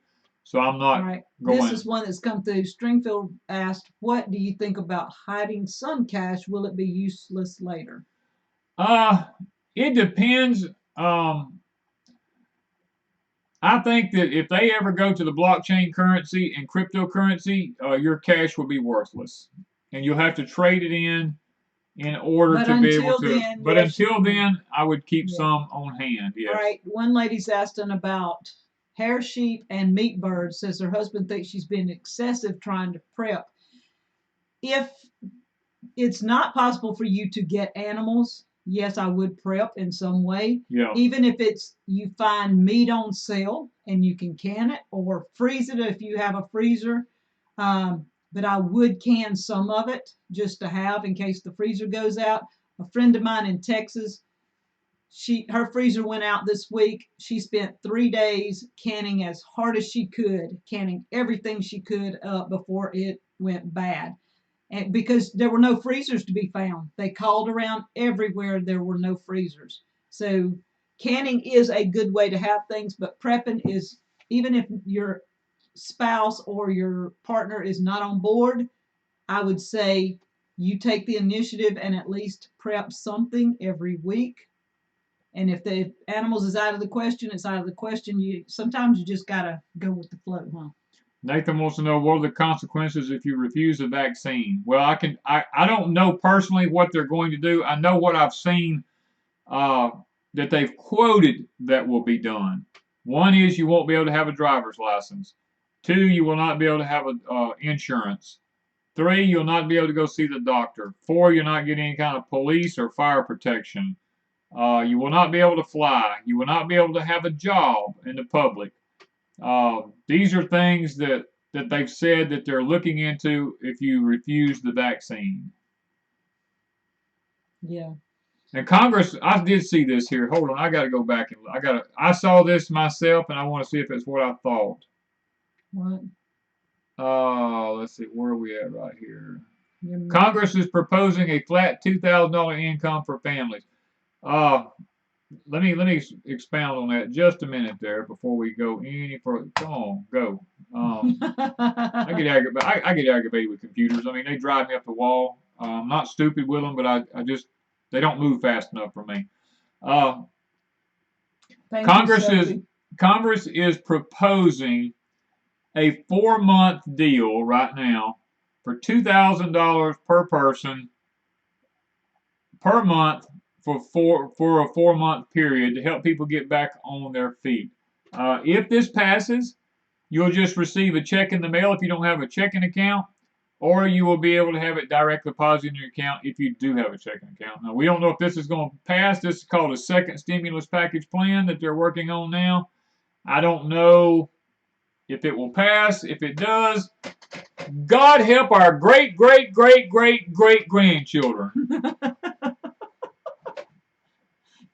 so I'm not going. This is one that's come through. Stringfield asked, "What do you think about hiding some cash? Will it be useless later?" It depends. I think that if they ever go to the blockchain currency and cryptocurrency, your cash will be worthless, and you'll have to trade it in order to be able to. But until then, I would keep some on hand. Yes. All right. One lady's asking about hair sheep and meat birds. Says her husband thinks she's been excessive trying to prep. If it's not possible for you to get animals, yes, I would prep in some way. Yeah. Even if it's you find meat on sale and you can can it or freeze it if you have a freezer. But I would can some of it just to have in case the freezer goes out. A friend of mine in Texas, her freezer went out this week. She spent 3 days canning as hard as she could, canning everything she could up before it went bad. And because there were no freezers to be found. They called around everywhere. There were no freezers. So canning is a good way to have things, but prepping is, even if your spouse or your partner is not on board, I would say you take the initiative and at least prep something every week. And if the animals is out of the question, it's out of the question. Sometimes you just gotta go with the flow, huh? Nathan wants to know, what are the consequences if you refuse a vaccine? Well, I don't know personally what they're going to do. I know what I've seen that they've quoted that will be done. One is you won't be able to have a driver's license. 2, you will not be able to have insurance. 3, you'll not be able to go see the doctor. 4, you'll not get any kind of police or fire protection. You will not be able to fly. You will not be able to have a job in the public. These are things that they've said that they're looking into if you refuse the vaccine. Yeah. And Congress, I did see this here. Hold on, I got to go back and I saw this myself, and I want to see if it's what I thought. What? Let's see, where are we at right here? Congress is proposing a flat $2,000 income for families. Let me expound on that just a minute there before we go any further. Come on, go. I get aggravated with computers. I mean, they drive me up the wall. I'm not stupid with them, but I just they don't move fast enough for me. Congress is proposing a 4-month deal right now for $2,000 per person per month for a 4-month period to help people get back on their feet. If this passes, you'll just receive a check in the mail if you don't have a checking account, or you will be able to have it direct deposit in your account if you do have a checking account. Now, we don't know if this is going to pass. This is called a second stimulus package plan that they're working on now. I don't know if it will pass. If it does, God help our great, great, great, great, great grandchildren.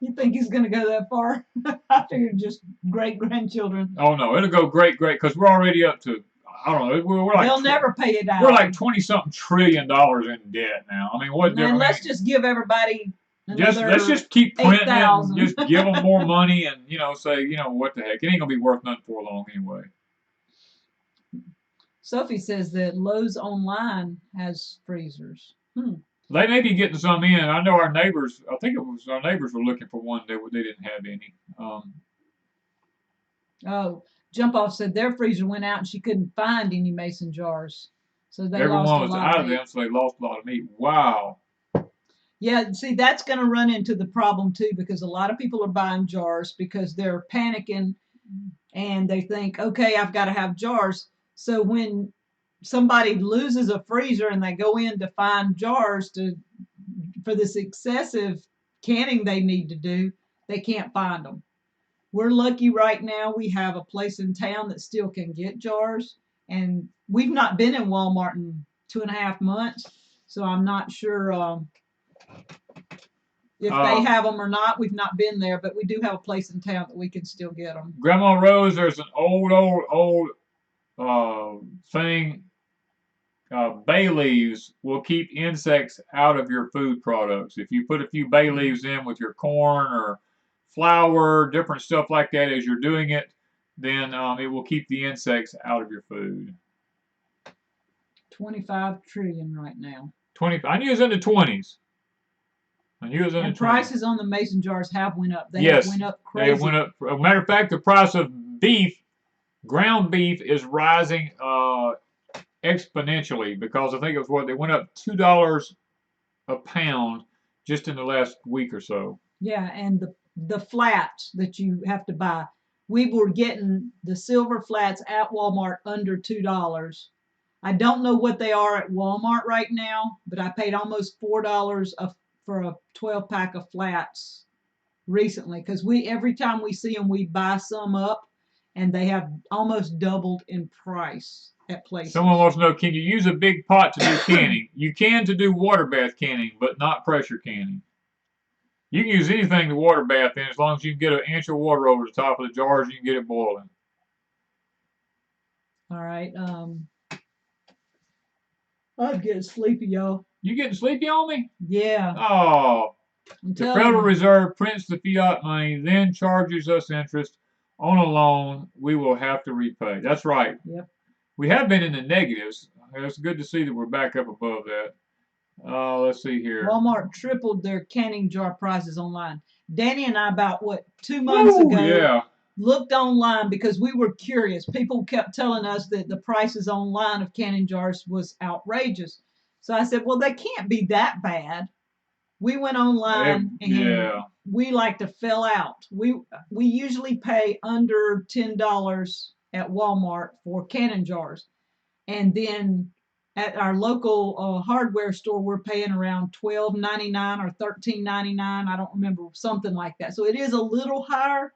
You think he's going to go that far? I figured just great grandchildren. Oh no, it'll go great, because we're already up to, I don't know, we're like they'll never pay it out. We're like $20-something trillion in debt now. I mean, what? Man, let's just give everybody let's just keep printing 8,000. and just give them more money, and say, what the heck, it ain't gonna be worth nothing for long anyway. Sophie says that Lowe's online has freezers. They may be getting some in. I know our neighbors. I think it was our neighbors were looking for one. They didn't have any. Oh, Jump Off said their freezer went out and she couldn't find any mason jars, so they everyone lost a was lot out of of meat. them, so they lost a lot of meat. Wow. Yeah, see, that's going to run into the problem too, because a lot of people are buying jars because they're panicking and they think, okay, I've got to have jars. So when somebody loses a freezer and they go in to find jars for this excessive canning they need to do, they can't find them. We're lucky right now we have a place in town that still can get jars, and we've not been in Walmart in 2.5 months, so I'm not sure if they have them or not. We've not been there, but we do have a place in town that we can still get them. Grandma Rose, there's an old thing. Bay leaves will keep insects out of your food products. If you put a few bay leaves in with your corn or flour, different stuff like that as you're doing it, then it will keep the insects out of your food. 25 trillion right now. 20. I knew it was in the 20s. I knew it was in the 20s. Prices on the mason jars have went up. They yes, went up crazy. They went up. As a matter of fact, the price of beef, ground beef, is rising exponentially, because I think it was they went up $2 a pound just in the last week or so. Yeah, and the flats that you have to buy, we were getting the silver flats at Walmart under $2. I don't know what they are at Walmart right now, but I paid almost $4 for a 12-pack of flats recently, because every time we see them, we buy some up, and they have almost doubled in price at places. Someone wants to know, can you use a big pot to do canning? You can to do water bath canning, but not pressure canning. You can use anything to water bath in, as long as you can get an inch of water over the top of the jars, you can get it boiling. All right. I'm getting sleepy, y'all. You getting sleepy on me? Yeah. Oh. The Federal Reserve prints the fiat money, then charges us interest on a loan we will have to repay. That's right. Yep. We have been in the negatives. It's good to see that we're back up above that. Let's see here. Walmart tripled their canning jar prices online. Danny and I, about 2 months ago, looked online because we were curious. People kept telling us that the prices online of canning jars was outrageous. So I said, well, they can't be that bad. We went online and we like to fill out. We usually pay under $10 at Walmart for canning jars. And then at our local hardware store, we're paying around $12.99 or $13.99. I don't remember, something like that. So it is a little higher,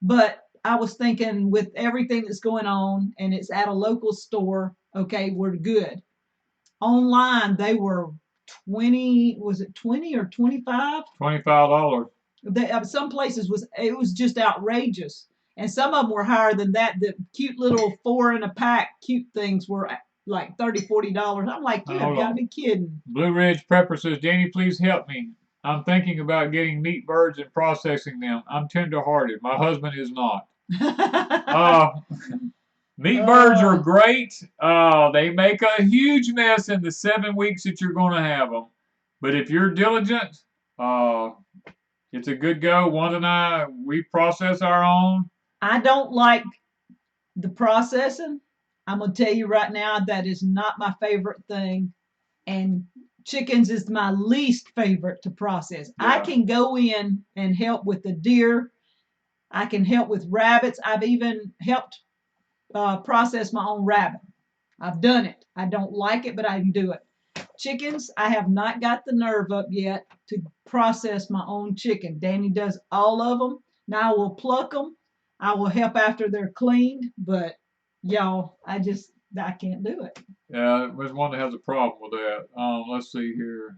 but I was thinking with everything that's going on and it's at a local store, okay, we're good. Online, they were 20, was it 20 or 25? $25. Some places it was just outrageous. And some of them were higher than that. The cute little 4-in-a-pack cute things were like $30, $40. I'm like, you have got to be kidding. Blue Ridge Pepper says, Danny, please help me. I'm thinking about getting meat birds and processing them. I'm tender-hearted. My husband is not. Meat birds are great. They make a huge mess in the 7 weeks that you're going to have them. But if you're diligent, it's a good go. Wanda and I, we process our own. I don't like the processing. I'm going to tell you right now, that is not my favorite thing. And chickens is my least favorite to process. Yeah. I can go in and help with the deer. I can help with rabbits. I've even helped process my own rabbit. I've done it. I don't like it, but I can do it. Chickens, I have not got the nerve up yet to process my own chicken. Danny does all of them. Now I will pluck them. I will help after they're cleaned, but y'all, I can't do it. Yeah, there's one that has a problem with that. Let's see here.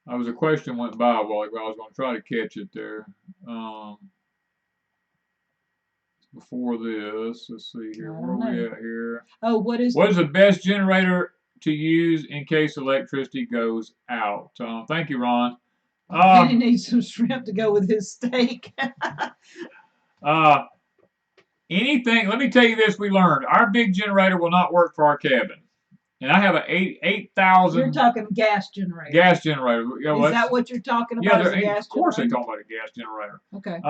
I was a question went by a while ago. I was going to try to catch it there. Before this, let's see here. Where are we at here? Oh, what is the best generator to use in case electricity goes out? Thank you, Ron. He needs some shrimp to go with his steak. Anything. Let me tell you this. We learned our big generator will not work for our cabin. And I have an 8,000. You're talking gas generator. Gas generator. Yeah, is that what you're talking about? Yeah, of course they're talking about a gas generator. Okay.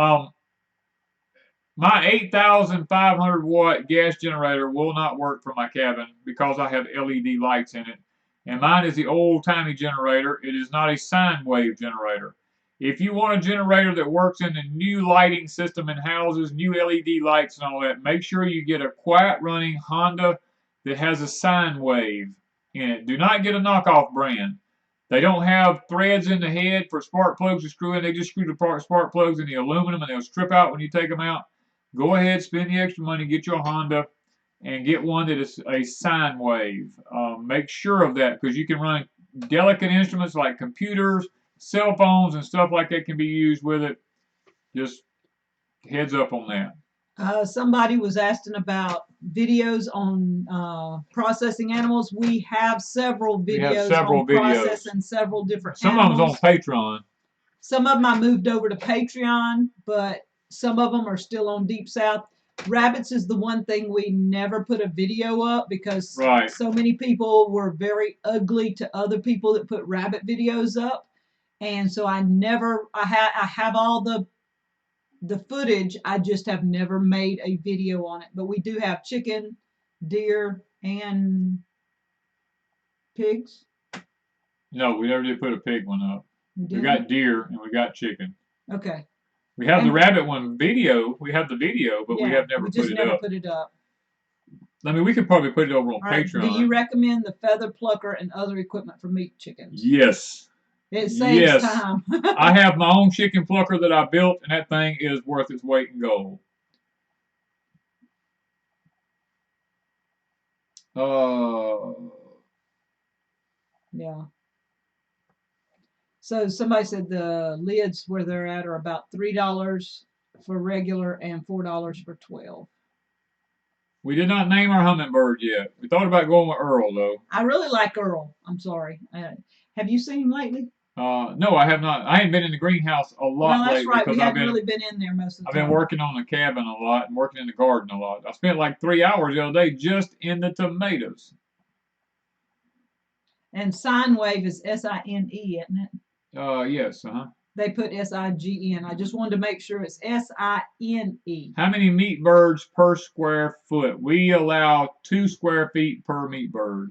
My 8,500 watt gas generator will not work for my cabin because I have LED lights in it. And mine is the old timey generator. It is not a sine wave generator. If you want a generator that works in the new lighting system in houses, new LED lights and all that, make sure you get a quiet running Honda that has a sine wave in it. Do not get a knockoff brand. They don't have threads in the head for spark plugs to screw in. They just screw the spark plugs in the aluminum and they'll strip out when you take them out. Go ahead, spend the extra money, get your Honda, and get one that is a sine wave. Make sure of that because you can run delicate instruments like computers, cell phones, and stuff like that can be used with it. Just heads up on that. Somebody was asking about videos on processing animals. We have several videos on processing several different animals. Some of them's on Patreon. Some of them I moved over to Patreon, but some of them are still on Deep South. Rabbits is the one thing we never put a video up because so many people were very ugly to other people that put rabbit videos up. And so I have all the footage. I just have never made a video on it. But we do have chicken, deer, and pigs. No, we never did put a pig one up. We got deer and we got chicken. Okay. We have the rabbit one video. We have the video, but we have never put it up. I mean, we could probably put it over on Patreon. Do you recommend the feather plucker and other equipment for meat chickens? Yes. It saves time. I have my own chicken plucker that I built, and that thing is worth its weight in gold. Yeah. So somebody said the lids where they're at are about $3 for regular and $4 for 12. We did not name our hummingbird yet. We thought about going with Earl, though. I really like Earl. I'm sorry. Have you seen him lately? No, I have not. I haven't been in the greenhouse a lot lately. No, that's right. We haven't really been in there most of the time. I've been working on the cabin a lot and working in the garden a lot. I spent like 3 hours the other day just in the tomatoes. And sine wave is S-I-N-E, isn't it? Yes, They put S-I-G-N. I just wanted to make sure it's S-I-N-E. How many meat birds per square foot? We allow 2 square feet per meat bird.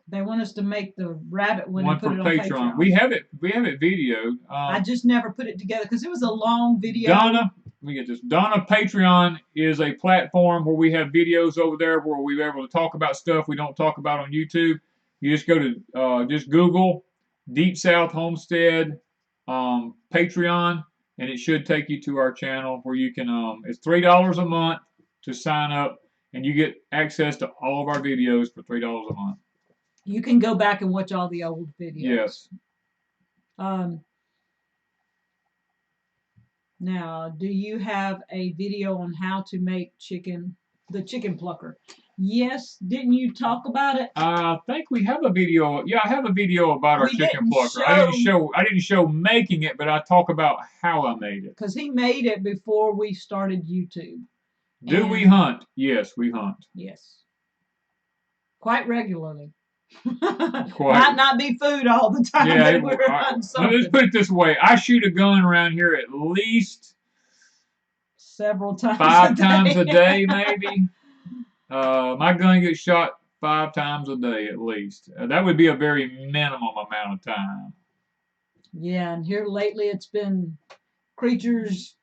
They want us to make the rabbit one and put it on Patreon. We have it videoed. I just never put it together because it was a long video. Donna, let me get this. Donna, Patreon is a platform where we have videos over there where we're able to talk about stuff we don't talk about on YouTube. You just go to just Google Deep South Homestead Patreon, and it should take you to our channel where you can. It's $3 a month to sign up, and you get access to all of our videos for $3 a month. You can go back and watch all the old videos. Yes. Now, do you have a video on how to make the chicken plucker? Yes. Didn't you talk about it? I think we have a video. Yeah, I have a video about our chicken plucker. I didn't show making it, but I talk about how I made it. Because he made it before we started YouTube. Do we hunt? Yes, we hunt. Yes. Quite regularly. Might not be food all the time. Yeah, let's put it this way. I shoot a gun around here at least several times. 5 times a day, maybe. My gun gets shot 5 times a day at least. That would be a very minimum amount of time. Yeah, and here lately it's been creatures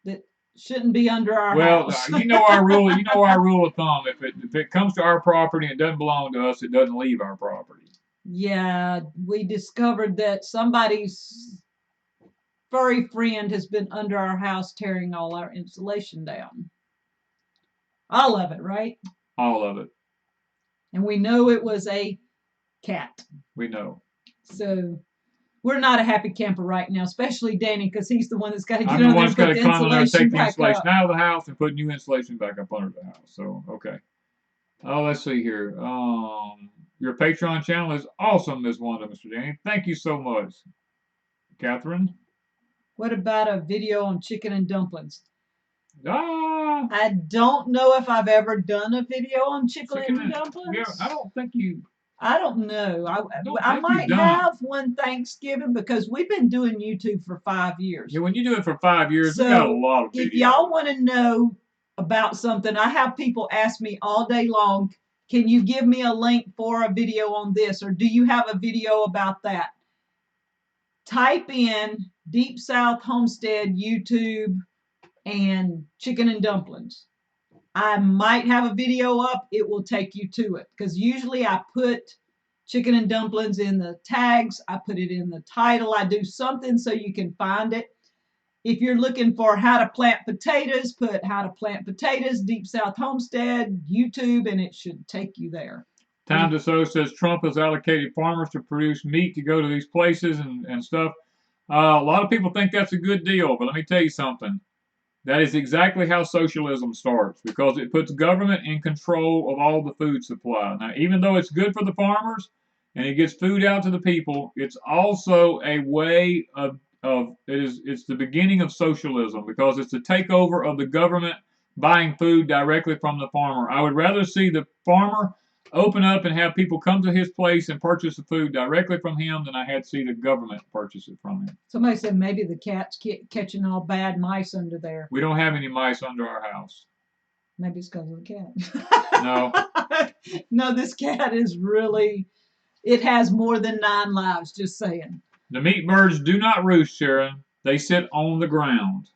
that shouldn't be under our Well, house. you know our rule. You know our rule of thumb. If it comes to our property and it doesn't belong to us, it doesn't leave our property. Yeah, we discovered that somebody's furry friend has been under our house tearing all our insulation down. All of it, right? All of it. And we know it was a cat. We know. So we're not a happy camper right now, especially Danny, because he's the one that's got to get I'm the on one there that's and got put to the climb in there and insulation take the back insulation up. out of the house and put new insulation back up under the house. So, okay. Oh, let's see here. Your Patreon channel is awesome, Miss Wanda, Mr. Danny. Thank you so much. Catherine? What about a video on chicken and dumplings? Ah! I don't know if I've ever done a video on chicken and dumplings. Yeah, I don't think you. I don't know. I think might you've done. have one Thanksgiving because we've been doing YouTube for 5 years. Yeah, when you do it for 5 years, So we got a lot of videos. If y'all want to know about something, I have people ask me all day long, can you give me a link for a video on this? Or do you have a video about that? Type in Deep South Homestead YouTube and chicken and dumplings. I might have a video up. It will take you to it because usually I put chicken and dumplings in the tags. I put it in the title. I do something so you can find it. If you're looking for how to plant potatoes, put how to plant potatoes, Deep South Homestead, YouTube, and it should take you there. Time to Sow says Trump has allocated farmers to produce meat to go to these places and stuff. A lot of people think that's a good deal, but let me tell you something. That is exactly how socialism starts because it puts government in control of all the food supply. Now, even though it's good for the farmers and it gets food out to the people, it's also a way of it's the beginning of socialism because it's the takeover of the government buying food directly from the farmer. I would rather see the farmer open up and have people come to his place and purchase the food directly from him than I had to see the government purchase it from him. Somebody said maybe the cat's catching all bad mice under there. We don't have any mice under our house. Maybe it's because of the cat. No. No, this cat is really, it has more than 9 lives, just saying. The meat birds do not roost, Sharon. They sit on the ground.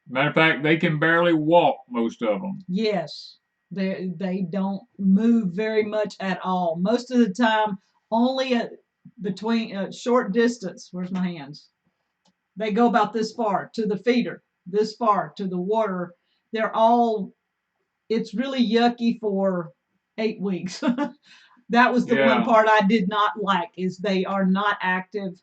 Matter of fact, they can barely walk, most of them. Yes. They don't move very much at all. Most of the time, only between a short distance. Where's my hands? They go about this far to the feeder, this far to the water. They're all, it's really yucky for 8 weeks. That was the one part I did not like is they are not active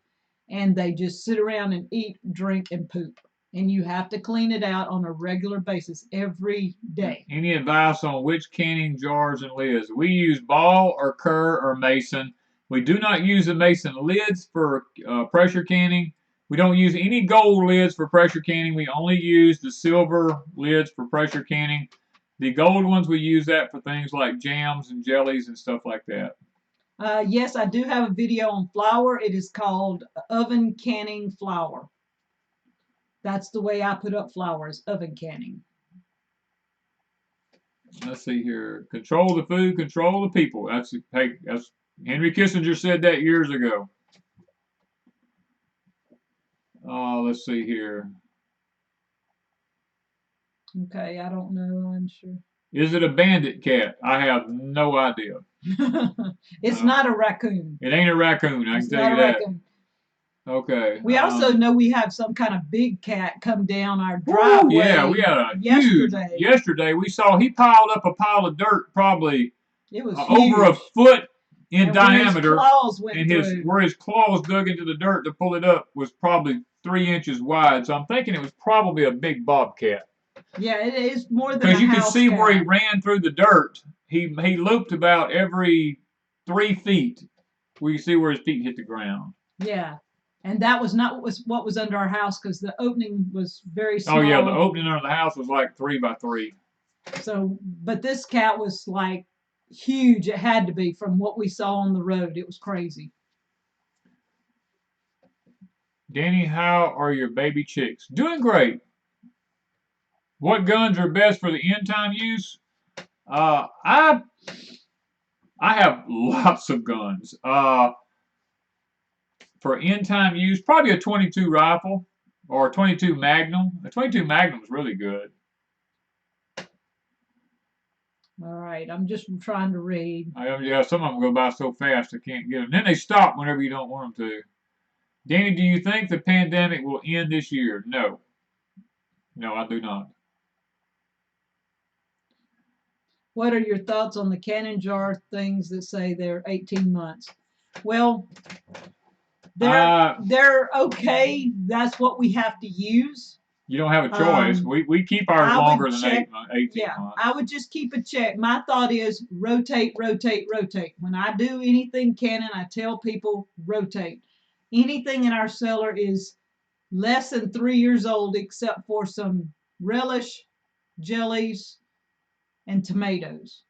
and they just sit around and eat, drink, and poop. And you have to clean it out on a regular basis every day. Any advice on which canning jars and lids? We use Ball or Kerr or Mason. We do not use the Mason lids for pressure canning. We don't use any gold lids for pressure canning. We only use the silver lids for pressure canning. The gold ones, we use that for things like jams and jellies and stuff like that. Yes, I do have a video on flour. It is called oven canning flour. That's the way I put up flour, is oven canning. Let's see here. Control the food, control the people. That's Henry Kissinger said that years ago. Let's see here. Okay, I don't know. I'm sure. Is it a bandit cat? I have no idea. It's not a raccoon. It ain't a raccoon. I can tell you that. Raccoon. Okay. We also know we have some kind of big cat come down our driveway. Yeah, we had a yesterday we saw he piled up a pile of dirt probably it was over a foot in diameter. Where his claws dug into the dirt to pull it up was probably 3 inches wide. So I'm thinking it was probably a big bobcat. Yeah, it is more than because you can see where he ran through the dirt. He looped about every 3 feet where you see where his feet hit the ground. Yeah. And that was not what was under our house because the opening was very small. Oh, yeah, the opening under the house was like 3 by 3. So, but this cat was like huge. It had to be from what we saw on the road. It was crazy. Danny, how are your baby chicks? Doing great. What guns are best for the end time use? I have lots of guns. For end time use, probably a .22 rifle. or 22 Magnum. The 22 Magnum is really good. All right, I'm just trying to read. Yeah, some of them go by so fast I can't get them. Then they stop whenever you don't want them to. Danny, do you think the pandemic will end this year? No. No, I do not. What are your thoughts on the canning jar things that say they're 18 months? Well, they're okay. That's what we have to use. You don't have a choice. We keep ours longer than 18 months. I would just keep a check. My thought is rotate, rotate, rotate. When I do anything canning, I tell people rotate. Anything in our cellar is less than 3 years old except for some relish, jellies, and tomatoes.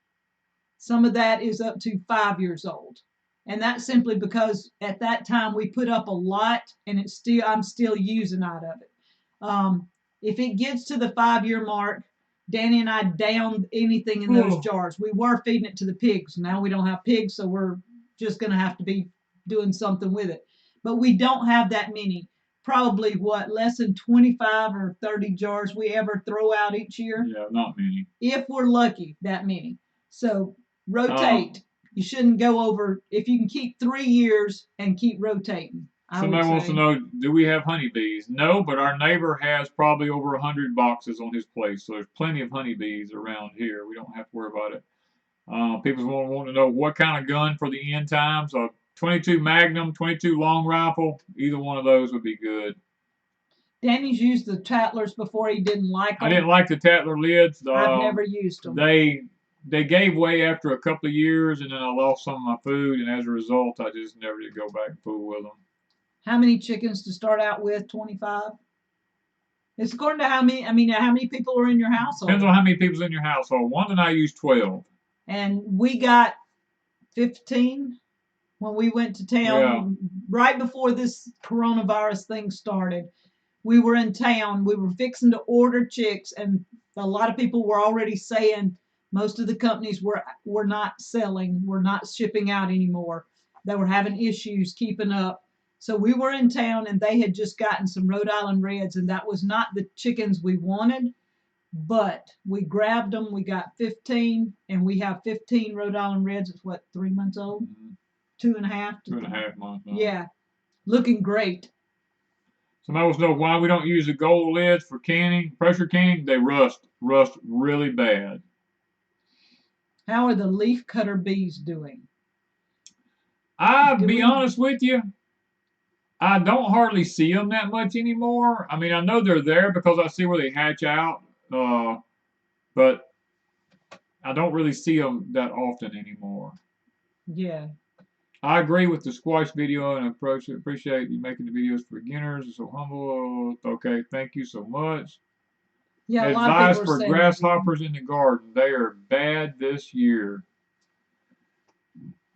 Some of that is up to 5 years old. And that's simply because at that time we put up a lot and I'm still using out of it. If it gets to the 5-year mark, Danny and I down anything in those jars. We were feeding it to the pigs. Now we don't have pigs, so we're just going to have to be doing something with it. But we don't have that many. Probably less than 25 or 30 jars we ever throw out each year. Yeah, not many. If we're lucky, that many. So rotate. You shouldn't go over, if you can keep 3 years and keep rotating. Somebody wants to know, do we have honeybees? No, but our neighbor has probably over 100 boxes on his place, so there's plenty of honeybees around here. We don't have to worry about it. People want to know what kind of gun for the end times. 22 Magnum, 22 long rifle, either one of those would be good. Danny's used the Tattlers before. He didn't like them. I didn't like the Tattler lids. I've never used them. They gave way after a couple of years, and then I lost some of my food, and as a result, I just never did go back and fool with them. How many chickens to start out with? 25? It's according to how many people are in your household. Depends on how many people's in your household. Wanda and I used 12. And we got 15 when we went to town right before this coronavirus thing started. We were in town. We were fixing to order chicks, and a lot of people were already saying most of the companies were not selling, were not shipping out anymore. They were having issues keeping up. So we were in town, and they had just gotten some Rhode Island Reds, and that was not the chickens we wanted, but we grabbed them. We got 15, and we have 15 Rhode Island Reds. It's 3 months old? Mm-hmm. 2.5? 2.5 months. No. Yeah, looking great. Somebody wants to know why we don't use the gold lids for canning, pressure canning. They rust really bad. How are the leaf cutter bees doing? I'll be honest with you, I don't hardly see them that much anymore. I mean, I know they're there because I see where they hatch out, but I don't really see them that often anymore. Yeah. I agree with the squash video and appreciate you making the videos for beginners. It's so humble. Okay, thank you so much. Yeah, advice for grasshoppers in the garden. They are bad this year.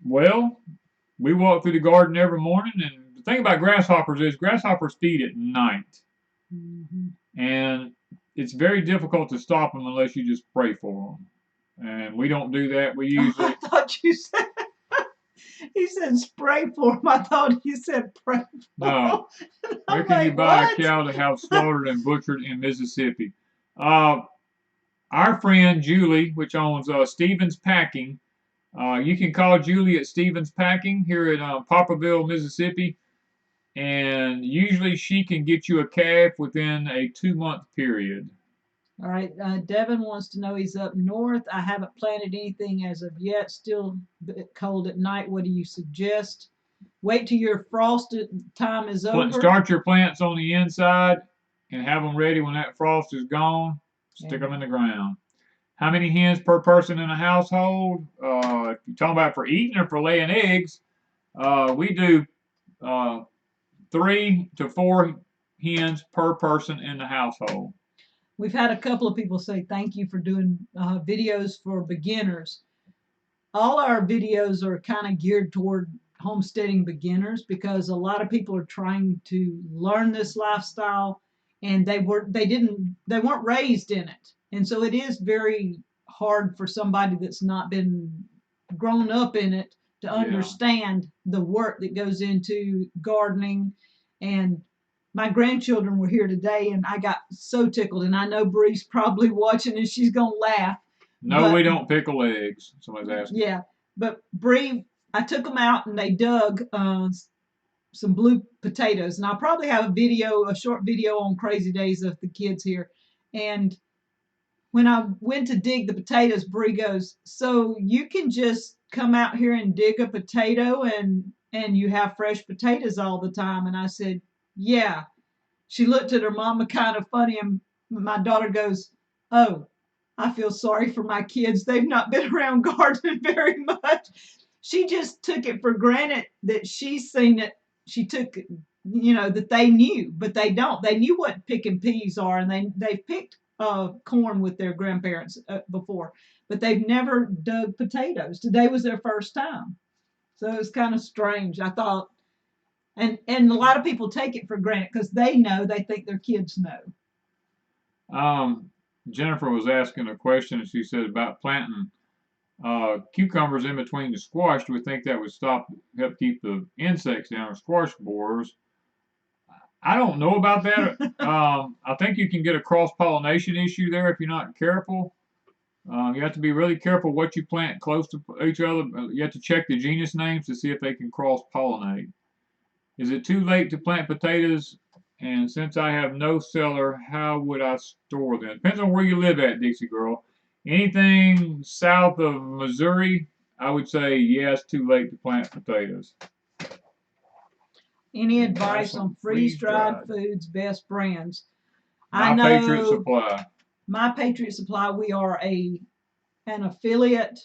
Well, we walk through the garden every morning, and the thing about grasshoppers is grasshoppers feed at night. Mm-hmm. And it's very difficult to stop them unless you just pray for them. And we don't do that. We usually... I thought you said... He said spray for them. I thought he said pray for them. No. Where can you buy a cow to have slaughtered and butchered in Mississippi? Our friend Julie, which owns Stevens Packing, you can call Julie at Stevens Packing here in Poplarville, Mississippi, and usually she can get you a calf within a 2-month period. All right, Devin wants to know, he's up north. I haven't planted anything as of yet. Still a bit cold at night. What do you suggest? Wait till your frost time is over. Start your plants on the inside and have them ready when that frost is gone. Stick them in the ground. How many hens per person in a household? If you're talking about for eating or for laying eggs, we do 3 to 4 hens per person in the household. We've had a couple of people say thank you for doing videos for beginners. All our videos are kind of geared toward homesteading beginners because a lot of people are trying to learn this lifestyle, and they weren't raised in it. And so it is very hard for somebody that's not been grown up in it to understand the work that goes into gardening and my grandchildren were here today, and I got so tickled. And I know Bree's probably watching, and she's gonna laugh. No, But we don't pickle eggs. Somebody's asking. yeah, but Bree, I took them out and they dug some blue potatoes, and I'll probably have a short video on Crazy Days of the kids here. And when I went to dig the potatoes, Bree goes, "So you can just come out here and dig a potato and you have fresh potatoes all the time?" And I said, "Yeah." She looked at her mama kind of funny, and my daughter goes, "Oh, I feel sorry for my kids. They've not been around gardening very much." She just took it for granted that she's seen it. She took, that they knew, but they don't. They knew what picking peas are, and they've picked corn with their grandparents before, but they've never dug potatoes. Today was their first time, so it's kind of strange. I thought, and a lot of people take it for granted because they know, they think their kids know. Jennifer was asking a question, and she said about planting cucumbers in between the squash. Do we think that would help keep the insects down, or squash borers? I don't know about that. I think you can get a cross-pollination issue there if you're not careful. You have to be really careful what you plant close to each other. You have to check the genus names to see if they can cross-pollinate. Is it too late to plant potatoes? And since I have no cellar, how would I store them? Depends on where you live at, Dixie Girl. Anything south of Missouri, I would say, yes, too late to plant potatoes. Any advice on freeze-dried foods, best brands? My Patriot Supply. My Patriot Supply, we are an affiliate.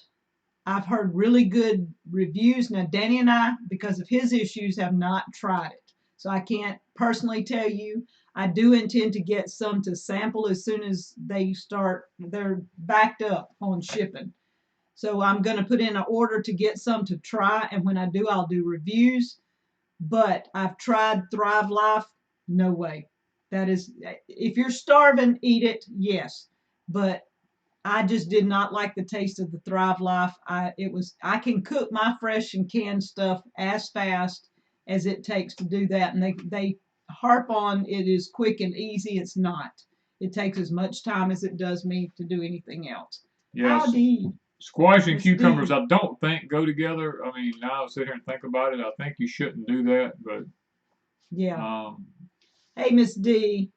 I've heard really good reviews. Now, Danny and I, because of his issues, have not tried it. So I can't personally tell you. I do intend to get some to sample as soon as they're backed up on shipping. So I'm going to put in an order to get some to try. And when I do, I'll do reviews. But I've tried Thrive Life. No way. That is, if you're starving, eat it. Yes. But I just did not like the taste of the Thrive Life. I can cook my fresh and canned stuff as fast as it takes to do that, and they harp on it is quick and easy. It's not. It takes as much time as it does me to do anything else. Yes. Squash and cucumbers, I don't think go together. I mean, now I sit here and think about it. I think you shouldn't do that, but yeah. Hey, Miss D.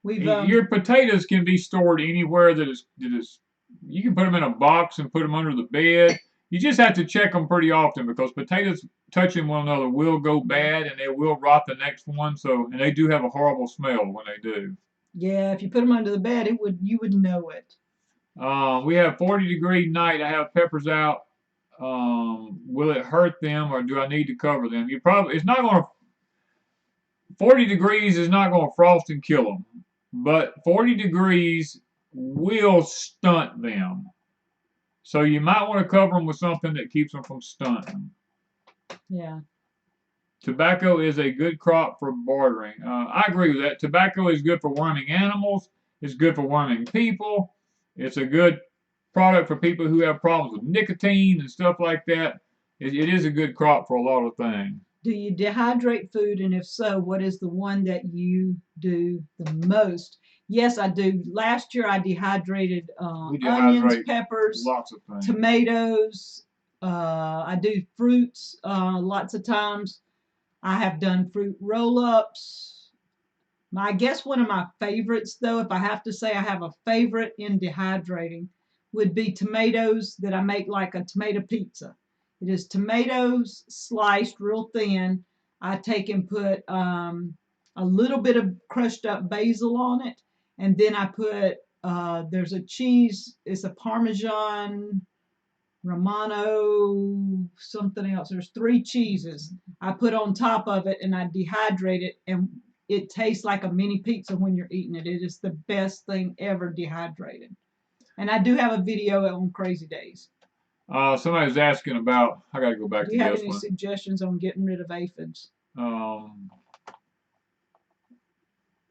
Your potatoes can be stored anywhere that is. You can put them in a box and put them under the bed. You just have to check them pretty often because potatoes touching one another will go bad and they will rot the next one. So, and they do have a horrible smell when they do. Yeah, if you put them under the bed, you would know it. We have 40-degree night. I have peppers out. Will it hurt them or do I need to cover them? It's not going to. 40 degrees is not going to frost and kill them, but 40 degrees will stunt them. So you might want to cover them with something that keeps them from stunting. Yeah. Tobacco is a good crop for bartering. I agree with that. Tobacco is good for worming animals. It's good for worming people. It's a good product for people who have problems with nicotine and stuff like that. It is a good crop for a lot of things. Do you dehydrate food? And if so, what is the one that you do the most? Yes, I do. Last year I dehydrated onions, peppers, lots of things. Tomatoes. I do fruits lots of times. I have done fruit roll-ups. I guess one of my favorites, though, if I have to say I have a favorite in dehydrating, would be tomatoes that I make like a tomato pizza. It is tomatoes sliced real thin. I take and put a little bit of crushed up basil on it. And then I put, there's a cheese, it's a Parmesan, Romano, something else. There's 3 cheeses. I put on top of it and I dehydrate it. And it tastes like a mini pizza when you're eating it. It is the best thing ever dehydrated. And I do have a video on Crazy Days. Somebody's asking about, I got to go back to this one. Do you have any suggestions on getting rid of aphids?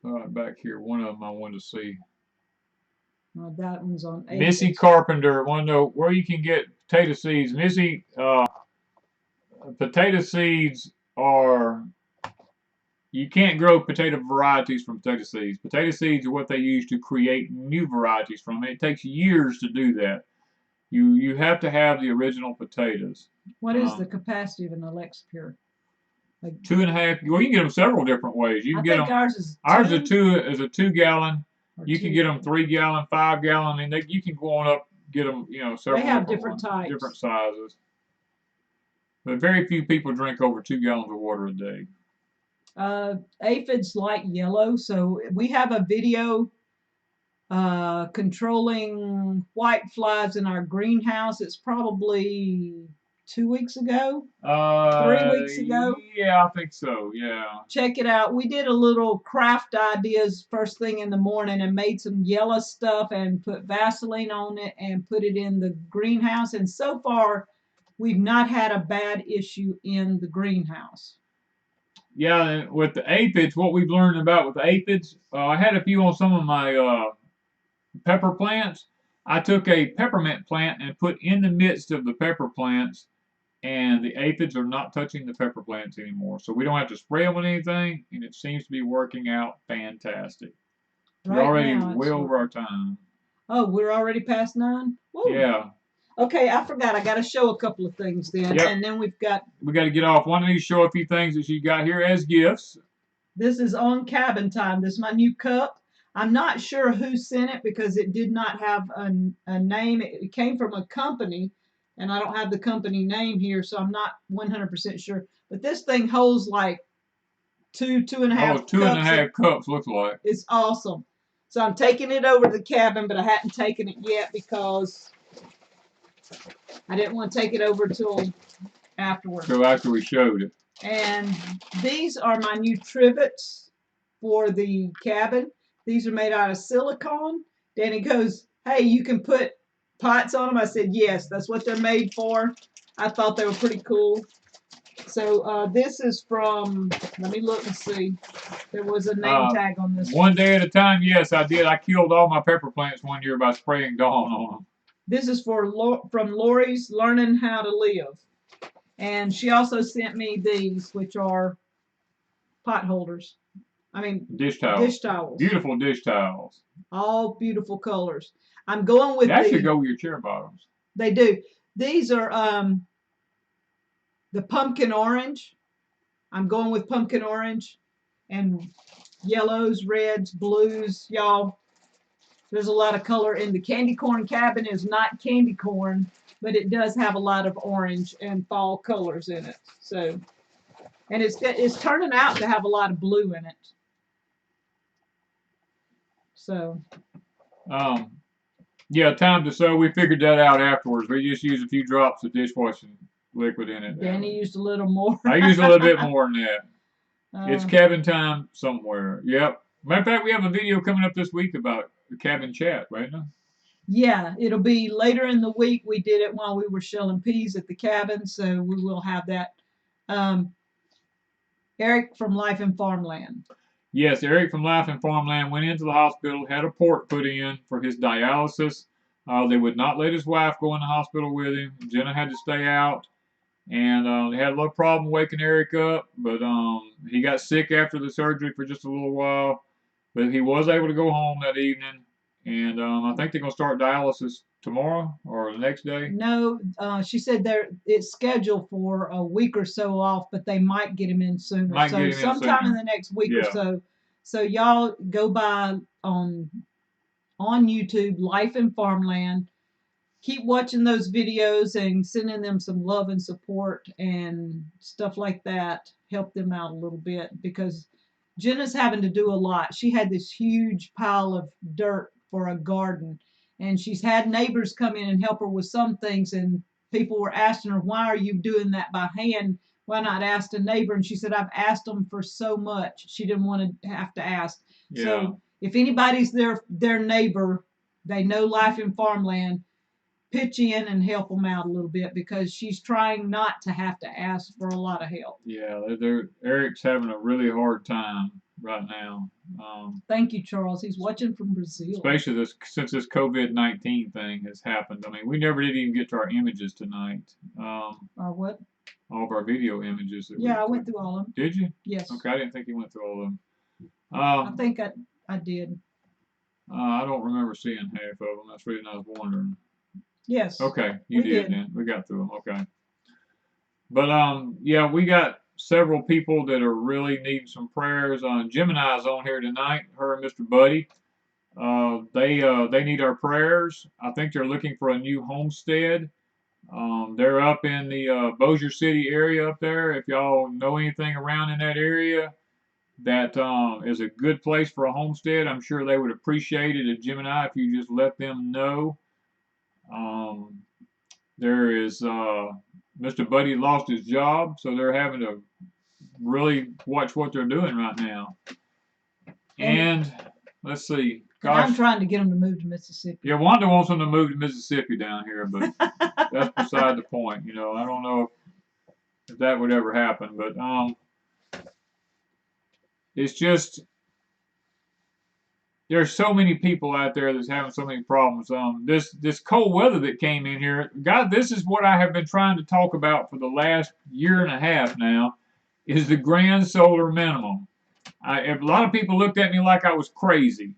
Right back here, one of them I wanted to see. That one's on aphids. Missy Carpenter, want to know where you can get potato seeds. Missy, potato seeds are you can't grow potato varieties from potato seeds. Potato seeds are what they use to create new varieties from. And it takes years to do that. You have to have the original potatoes. What is the capacity of an Alexapure? Like 2.5. Well, you can get them several different ways. You can get them. Ours is a 2 gallon. You can get them 3 gallon, 5 gallon, and you can go on up get them. Several. They have different types, different sizes. But very few people drink over 2 gallons of water a day. Aphids like yellow, so we have a video controlling whiteflies in our greenhouse. It's probably 2 weeks ago, 3 weeks ago. Yeah, I think so. Yeah. Check it out. We did a little craft ideas first thing in the morning and made some yellow stuff and put Vaseline on it and put it in the greenhouse. And so far, we've not had a bad issue in the greenhouse. Yeah, and with the aphids, what we've learned about with the aphids, I had a few on some of my pepper plants. I took a peppermint plant and put in the midst of the pepper plants, and the aphids are not touching the pepper plants anymore. So we don't have to spray them with anything, and it seems to be working out fantastic. We're already way over our time. Oh, we're already past 9? Woo. Yeah. Okay, I forgot. I got to show a couple of things then. Yep. And then we got to get off. Wanda needs to show a few things that she got here as gifts. This is on cabin time. This is my new cup. I'm not sure who sent it because it did not have a name. It came from a company, and I don't have the company name here, so I'm not 100% sure. But this thing holds like two and a half cups. 2.5 cups looks like. It's awesome. So I'm taking it over to the cabin, but I hadn't taken it yet because I didn't want to take it over till afterwards. So after we showed it. And these are my new trivets for the cabin. These are made out of silicone. Danny goes, hey, you can put pots on them. I said, yes, that's what they're made for. I thought they were pretty cool. So this is from, let me look and see. There was a name tag on this one. Day at a time, yes, I did. I killed all my pepper plants one year by spraying Dawn on them. This is from Lori's Learning How to Live. And she also sent me these, which are pot holders. I mean, dish towels. Dish towels. Beautiful dish towels. All beautiful colors. I'm going with That should go with your chair bottoms. They do. These are the pumpkin orange. I'm going with pumpkin orange and yellows, reds, blues. Y'all, there's a lot of color. And the candy corn cabin is not candy corn, but it does have a lot of orange and fall colors in it. So, and it's turning out to have a lot of blue in it. So. Yeah, time to sew. We figured that out afterwards. We just used a few drops of dishwashing liquid in it. Danny used a little more. I used a little bit more than that. It's cabin time somewhere. Yep. Matter of fact, we have a video coming up this week about the cabin chat, right now. Yeah, it'll be later in the week. We did it while we were shelling peas at the cabin, so we will have that. Eric from Life and Farmland. Yes, Eric from Life and Farmland went into the hospital, had a port put in for his dialysis. They would not let his wife go in the hospital with him. Jenna had to stay out, and they had a little problem waking Eric up, but he got sick after the surgery for just a little while. But he was able to go home that evening, and I think they're going to start dialysis tomorrow or the next day. No, she said it's scheduled for a week or so off, but they might get him in sooner. So sometime in the next week or so. So y'all go by on YouTube, Life and Farmland. Keep watching those videos and sending them some love and support and stuff like that. Help them out a little bit because Jenna's having to do a lot. She had this huge pile of dirt for a garden, and she's had neighbors come in and help her with some things, and people were asking her, why are you doing that by hand? Why not ask a neighbor? And she said, I've asked them for so much. She didn't want to have to ask. Yeah. So if anybody's their neighbor, they know Life in Farmland, pitch in and help them out a little bit because she's trying not to have to ask for a lot of help. Yeah, Eric's having a really hard time. right now. Thank you, Charles. He's watching from Brazil. Especially since this COVID-19 thing has happened. I mean, we never did even get to our images tonight. Our what? All of our video images. I went through all of them. Did you? Yes. Okay, I didn't think you went through all of them. I think I did. I don't remember seeing half of them. That's the reason I was wondering. Yes. Okay, you did then. We got through them. Okay. But yeah, we got several people that are really needing some prayers. Gemini's on here tonight. Her and Mr. Buddy. They need our prayers. I think they're looking for a new homestead. They're up in the Bossier City area up there. If y'all know anything around in that area, that is a good place for a homestead. I'm sure they would appreciate it at Gemini if you just let them know. There is Mr. Buddy lost his job, so they're having to really watch what they're doing right now. And let's see. Gosh, I'm trying to get them to move to Mississippi. Yeah, Wanda wants them to move to Mississippi down here, but that's beside the point. You know, I don't know if that would ever happen, but it's just there's so many people out there that's having so many problems. This cold weather that came in here, God, this is what I have been trying to talk about for the last year and a half now, is the grand solar minimum. A lot of people looked at me like I was crazy,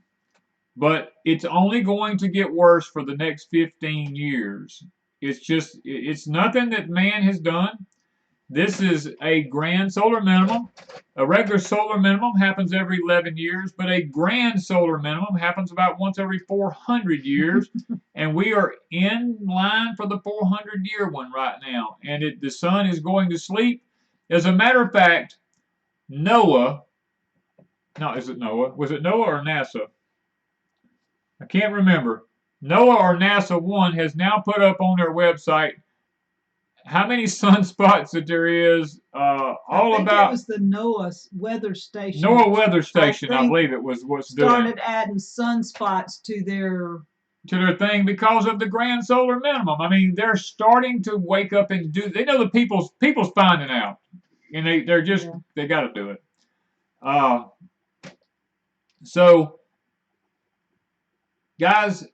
but it's only going to get worse for the next 15 years. It's nothing that man has done. This is a grand solar minimum. A regular solar minimum happens every 11 years, but a grand solar minimum happens about once every 400 years, and we are in line for the 400-year one right now, and the sun is going to sleep. As a matter of fact, Noah, no, is it Noah? Was it Noah or NASA? I can't remember. Noah or NASA one has now put up on their website how many sunspots that there is, all about. It was the NOAA weather station. NOAA weather station, I believe it was what's started adding sunspots to their thing because of the grand solar minimum. I mean, they're starting to wake up and do. They know the people's finding out, and they're just they got to do it. So, guys,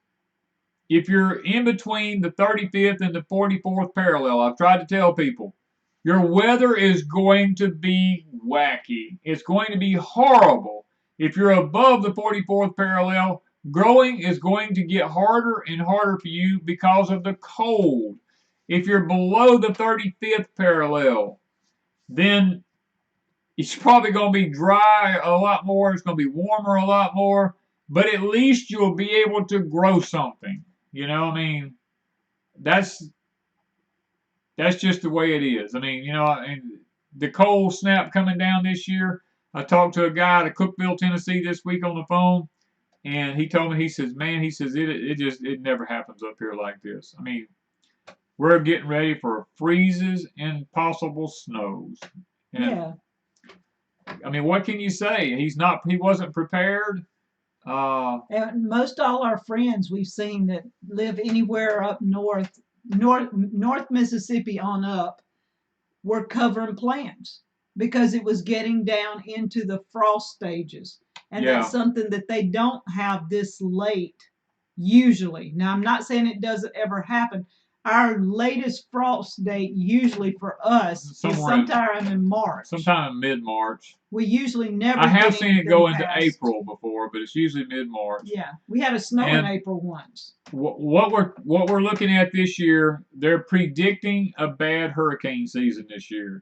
if you're in between the 35th and the 44th parallel, I've tried to tell people, your weather is going to be wacky. It's going to be horrible. If you're above the 44th parallel, growing is going to get harder and harder for you because of the cold. If you're below the 35th parallel, then it's probably going to be dry a lot more. It's going to be warmer a lot more. But at least you'll be able to grow something. You know, I mean, that's just the way it is. I mean, you know, and the cold snap coming down this year. I talked to a guy at Cookeville, Tennessee this week on the phone, and he told me, he says, man, he says, it never happens up here like this. I mean, we're getting ready for freezes and possible snows. And, I mean, what can you say? He wasn't prepared. And most all our friends we've seen that live anywhere up north Mississippi on up were covering plants because it was getting down into the frost stages. And that's something that they don't have this late usually. Now, I'm not saying it doesn't ever happen. Our latest frost date usually for us is sometime in March. Sometime in mid-March. We usually never. I have seen it go into April before, but it's usually mid-March. Yeah, we had a snow in April once. What we're looking at this year, they're predicting a bad hurricane season this year.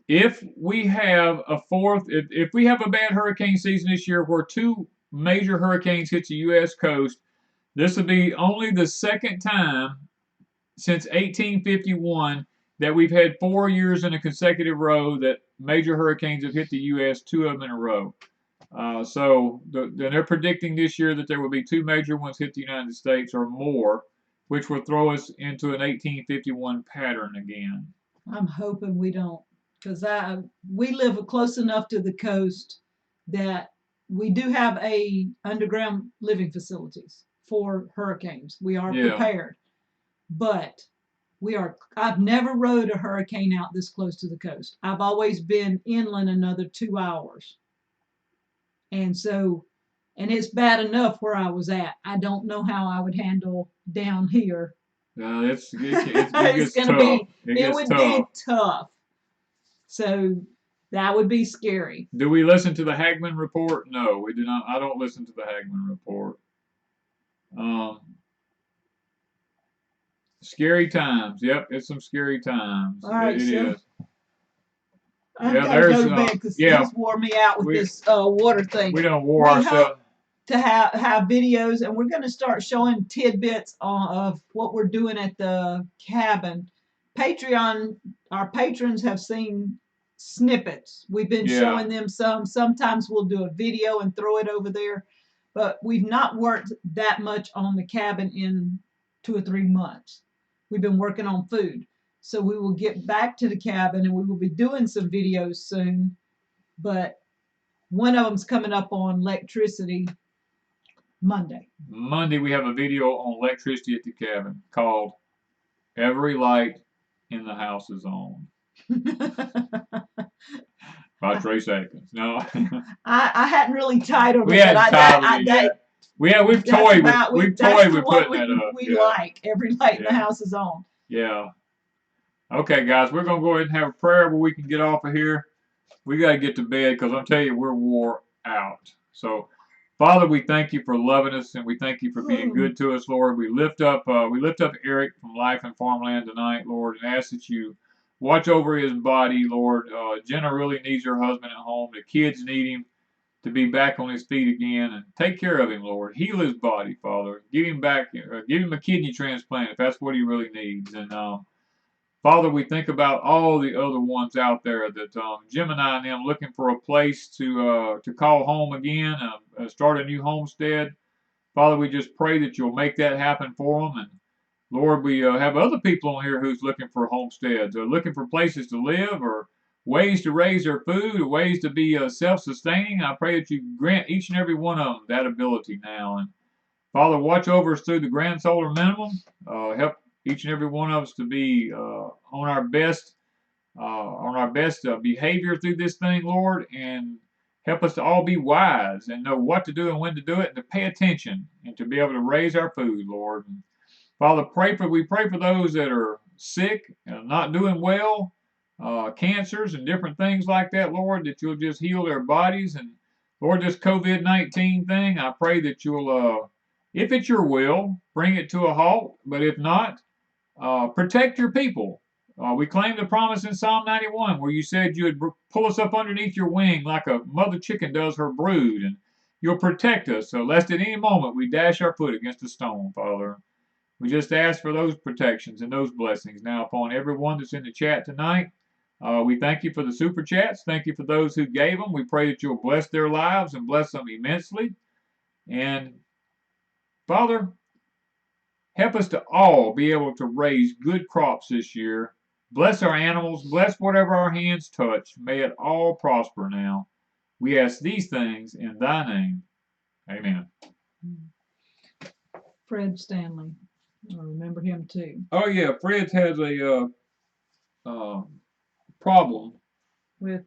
If we have if we have a bad hurricane season this year, where 2 major hurricanes hit the U.S. coast, this will be only the second time since 1851 that we've had 4 years in a consecutive row that major hurricanes have hit the U.S., 2 of them in a row. So they're predicting this year that there will be 2 major ones hit the United States or more, which will throw us into an 1851 pattern again. I'm hoping we don't, because we live close enough to the coast that we do have underground living facilities for hurricanes. We are prepared. But I've never rode a hurricane out this close to the coast. I've always been inland another 2 hours. And so, and it's bad enough where I was at. I don't know how I would handle down here. It It's gets going to tough. be, It it gets would be tough. tough. So that would be scary. Do we listen to the Hagman report? No, we do not. I don't listen to the Hagman report. Scary times. Yep, it's some scary times. All right, It so is. I Yeah, gotta there's go to bed because yeah. he's wore me out with We this water thing. we don't wore We ourselves. hope to have videos, and we're going to start showing tidbits of what we're doing at the cabin. Patreon, our patrons have seen snippets. We've been Yeah. showing them some. Sometimes we'll do a video and throw it over there, but we've not worked that much on the cabin in 2 or 3 months. We've been working on food. So we will get back to the cabin and we will be doing some videos soon, but one of them's coming up on electricity Monday. Monday we have a video on electricity at the cabin called "Every Light in the House is On" by Trey Atkins. No, I hadn't really titled we it, hadn't but titled it yet. We've toyed with putting that up. We like every light in the house is on. Yeah. Okay, guys, we're gonna go ahead and have a prayer where we can get off of here. We gotta get to bed because I'm telling you we're wore out. So, Father, we thank you for loving us and we thank you for being good to us, Lord. We lift up Eric from Life and Farmland tonight, Lord, and ask that you watch over his body, Lord. Jenna really needs her husband at home. The kids need him to be back on his feet again, and take care of him, Lord. Heal his body, Father. Give him back, give him a kidney transplant if that's what he really needs. And Father, we think about all the other ones out there that Gemini and them looking for a place to call home again, start a new homestead. Father, we just pray that you'll make that happen for them. And Lord, we have other people on here who's looking for homesteads, or looking for places to live, or ways to raise their food, or ways to be self-sustaining. I pray that you grant each and every one of them that ability now. And Father, watch over us through the grand solar minimum. Help each and every one of us to be on our best behavior through this thing, Lord, and help us to all be wise and know what to do and when to do it, and to pay attention and to be able to raise our food, Lord. And Father, we pray for those that are sick and not doing well, cancers and different things like that, Lord, that you'll just heal their bodies. And Lord, this COVID-19 thing, I pray that you'll, if it's your will, bring it to a halt. But if not, protect your people. We claim the promise in Psalm 91 where you said you would pull us up underneath your wing like a mother chicken does her brood, and you'll protect us, so lest at any moment we dash our foot against a stone, Father. We just ask for those protections and those blessings now upon everyone that's in the chat tonight. We thank you for the super chats. Thank you for those who gave them. We pray that you'll bless their lives and bless them immensely. And Father, help us to all be able to raise good crops this year. Bless our animals. Bless whatever our hands touch. May it all prosper now. We ask these things in thy name. Amen. Fred Stanley. I remember him too. Oh, yeah. Fred has a problem with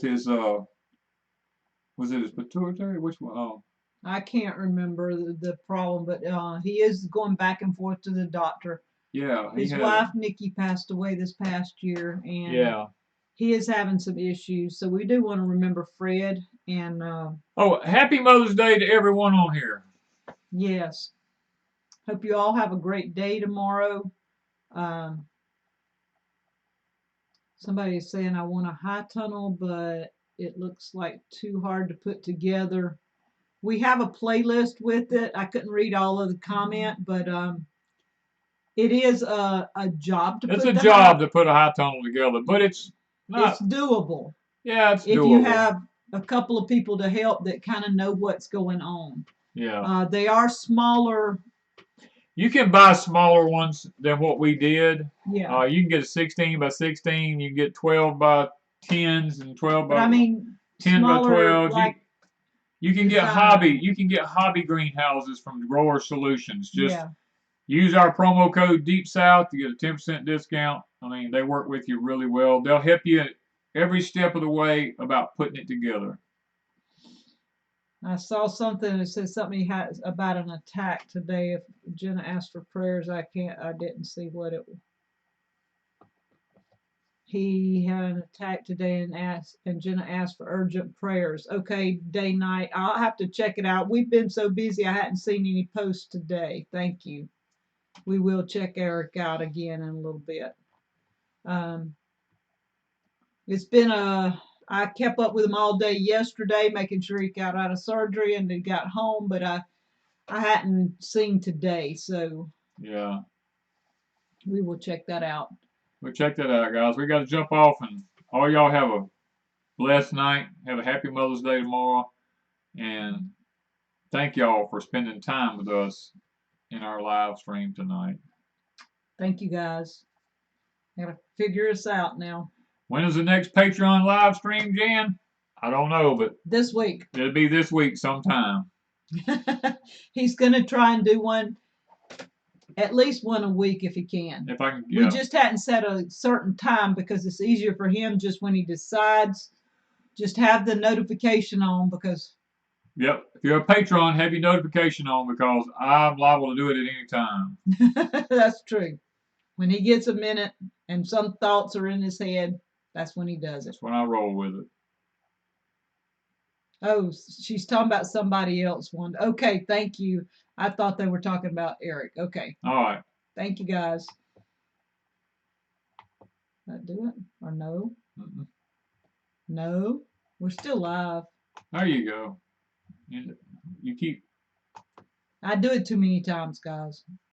his, was it his pituitary? Which one? Oh. I can't remember the problem, but he is going back and forth to the doctor. Yeah. His wife, Nikki, passed away this past year, and he is having some issues. So we do want to remember Fred. And happy Mother's Day to everyone on here. Yes. Hope you all have a great day tomorrow. Somebody is saying I want a high tunnel, but it looks like too hard to put together. We have a playlist with it. I couldn't read all of the comment, but it is a job to put. It's a job to put a high tunnel together, but it's not. It's doable. Yeah, it's doable. If you have a couple of people to help that kind of know what's going on. Yeah. They are smaller. You can buy smaller ones than what we did. Yeah. You can get a 16 by 16. You can get 12 by 10s and 12 by 10 by 12. Like you can get hobby greenhouses from Grower Solutions. Just use our promo code DeepSouth to get a 10% discount. I mean, they work with you really well. They'll help you every step of the way about putting it together. I saw something that said something he had about an attack today. If Jenna asked for prayers, I didn't see what it was. He had an attack today and Jenna asked for urgent prayers. Okay, day night. I'll have to check it out. We've been so busy I hadn't seen any posts today. Thank you. We will check Eric out again in a little bit. It's been I kept up with him all day yesterday, making sure he got out of surgery and he got home, but I hadn't seen today, so Yeah. We will check that out. Well, check that out, guys. We got to jump off, and all y'all have a blessed night. Have a happy Mother's Day tomorrow, and thank y'all for spending time with us in our live stream tonight. Thank you, guys. I gotta figure this out now. When is the next Patreon live stream, Jan? I don't know, but this week. It'll be this week sometime. He's gonna try and do one, at least one a week if he can. If I can, yeah. We just hadn't set a certain time because it's easier for him just when he decides. Just have the notification on because. Yep. If you're a patron, have your notification on because I'm liable to do it at any time. That's true. When he gets a minute and some thoughts are in his head, that's when he does it. That's when I roll with it. Oh, she's talking about somebody else. One. Okay, thank you. I thought they were talking about Eric. Okay. All right. Thank you, guys. That do it or no? No, we're still live. There you go. You keep. I do it too many times, guys.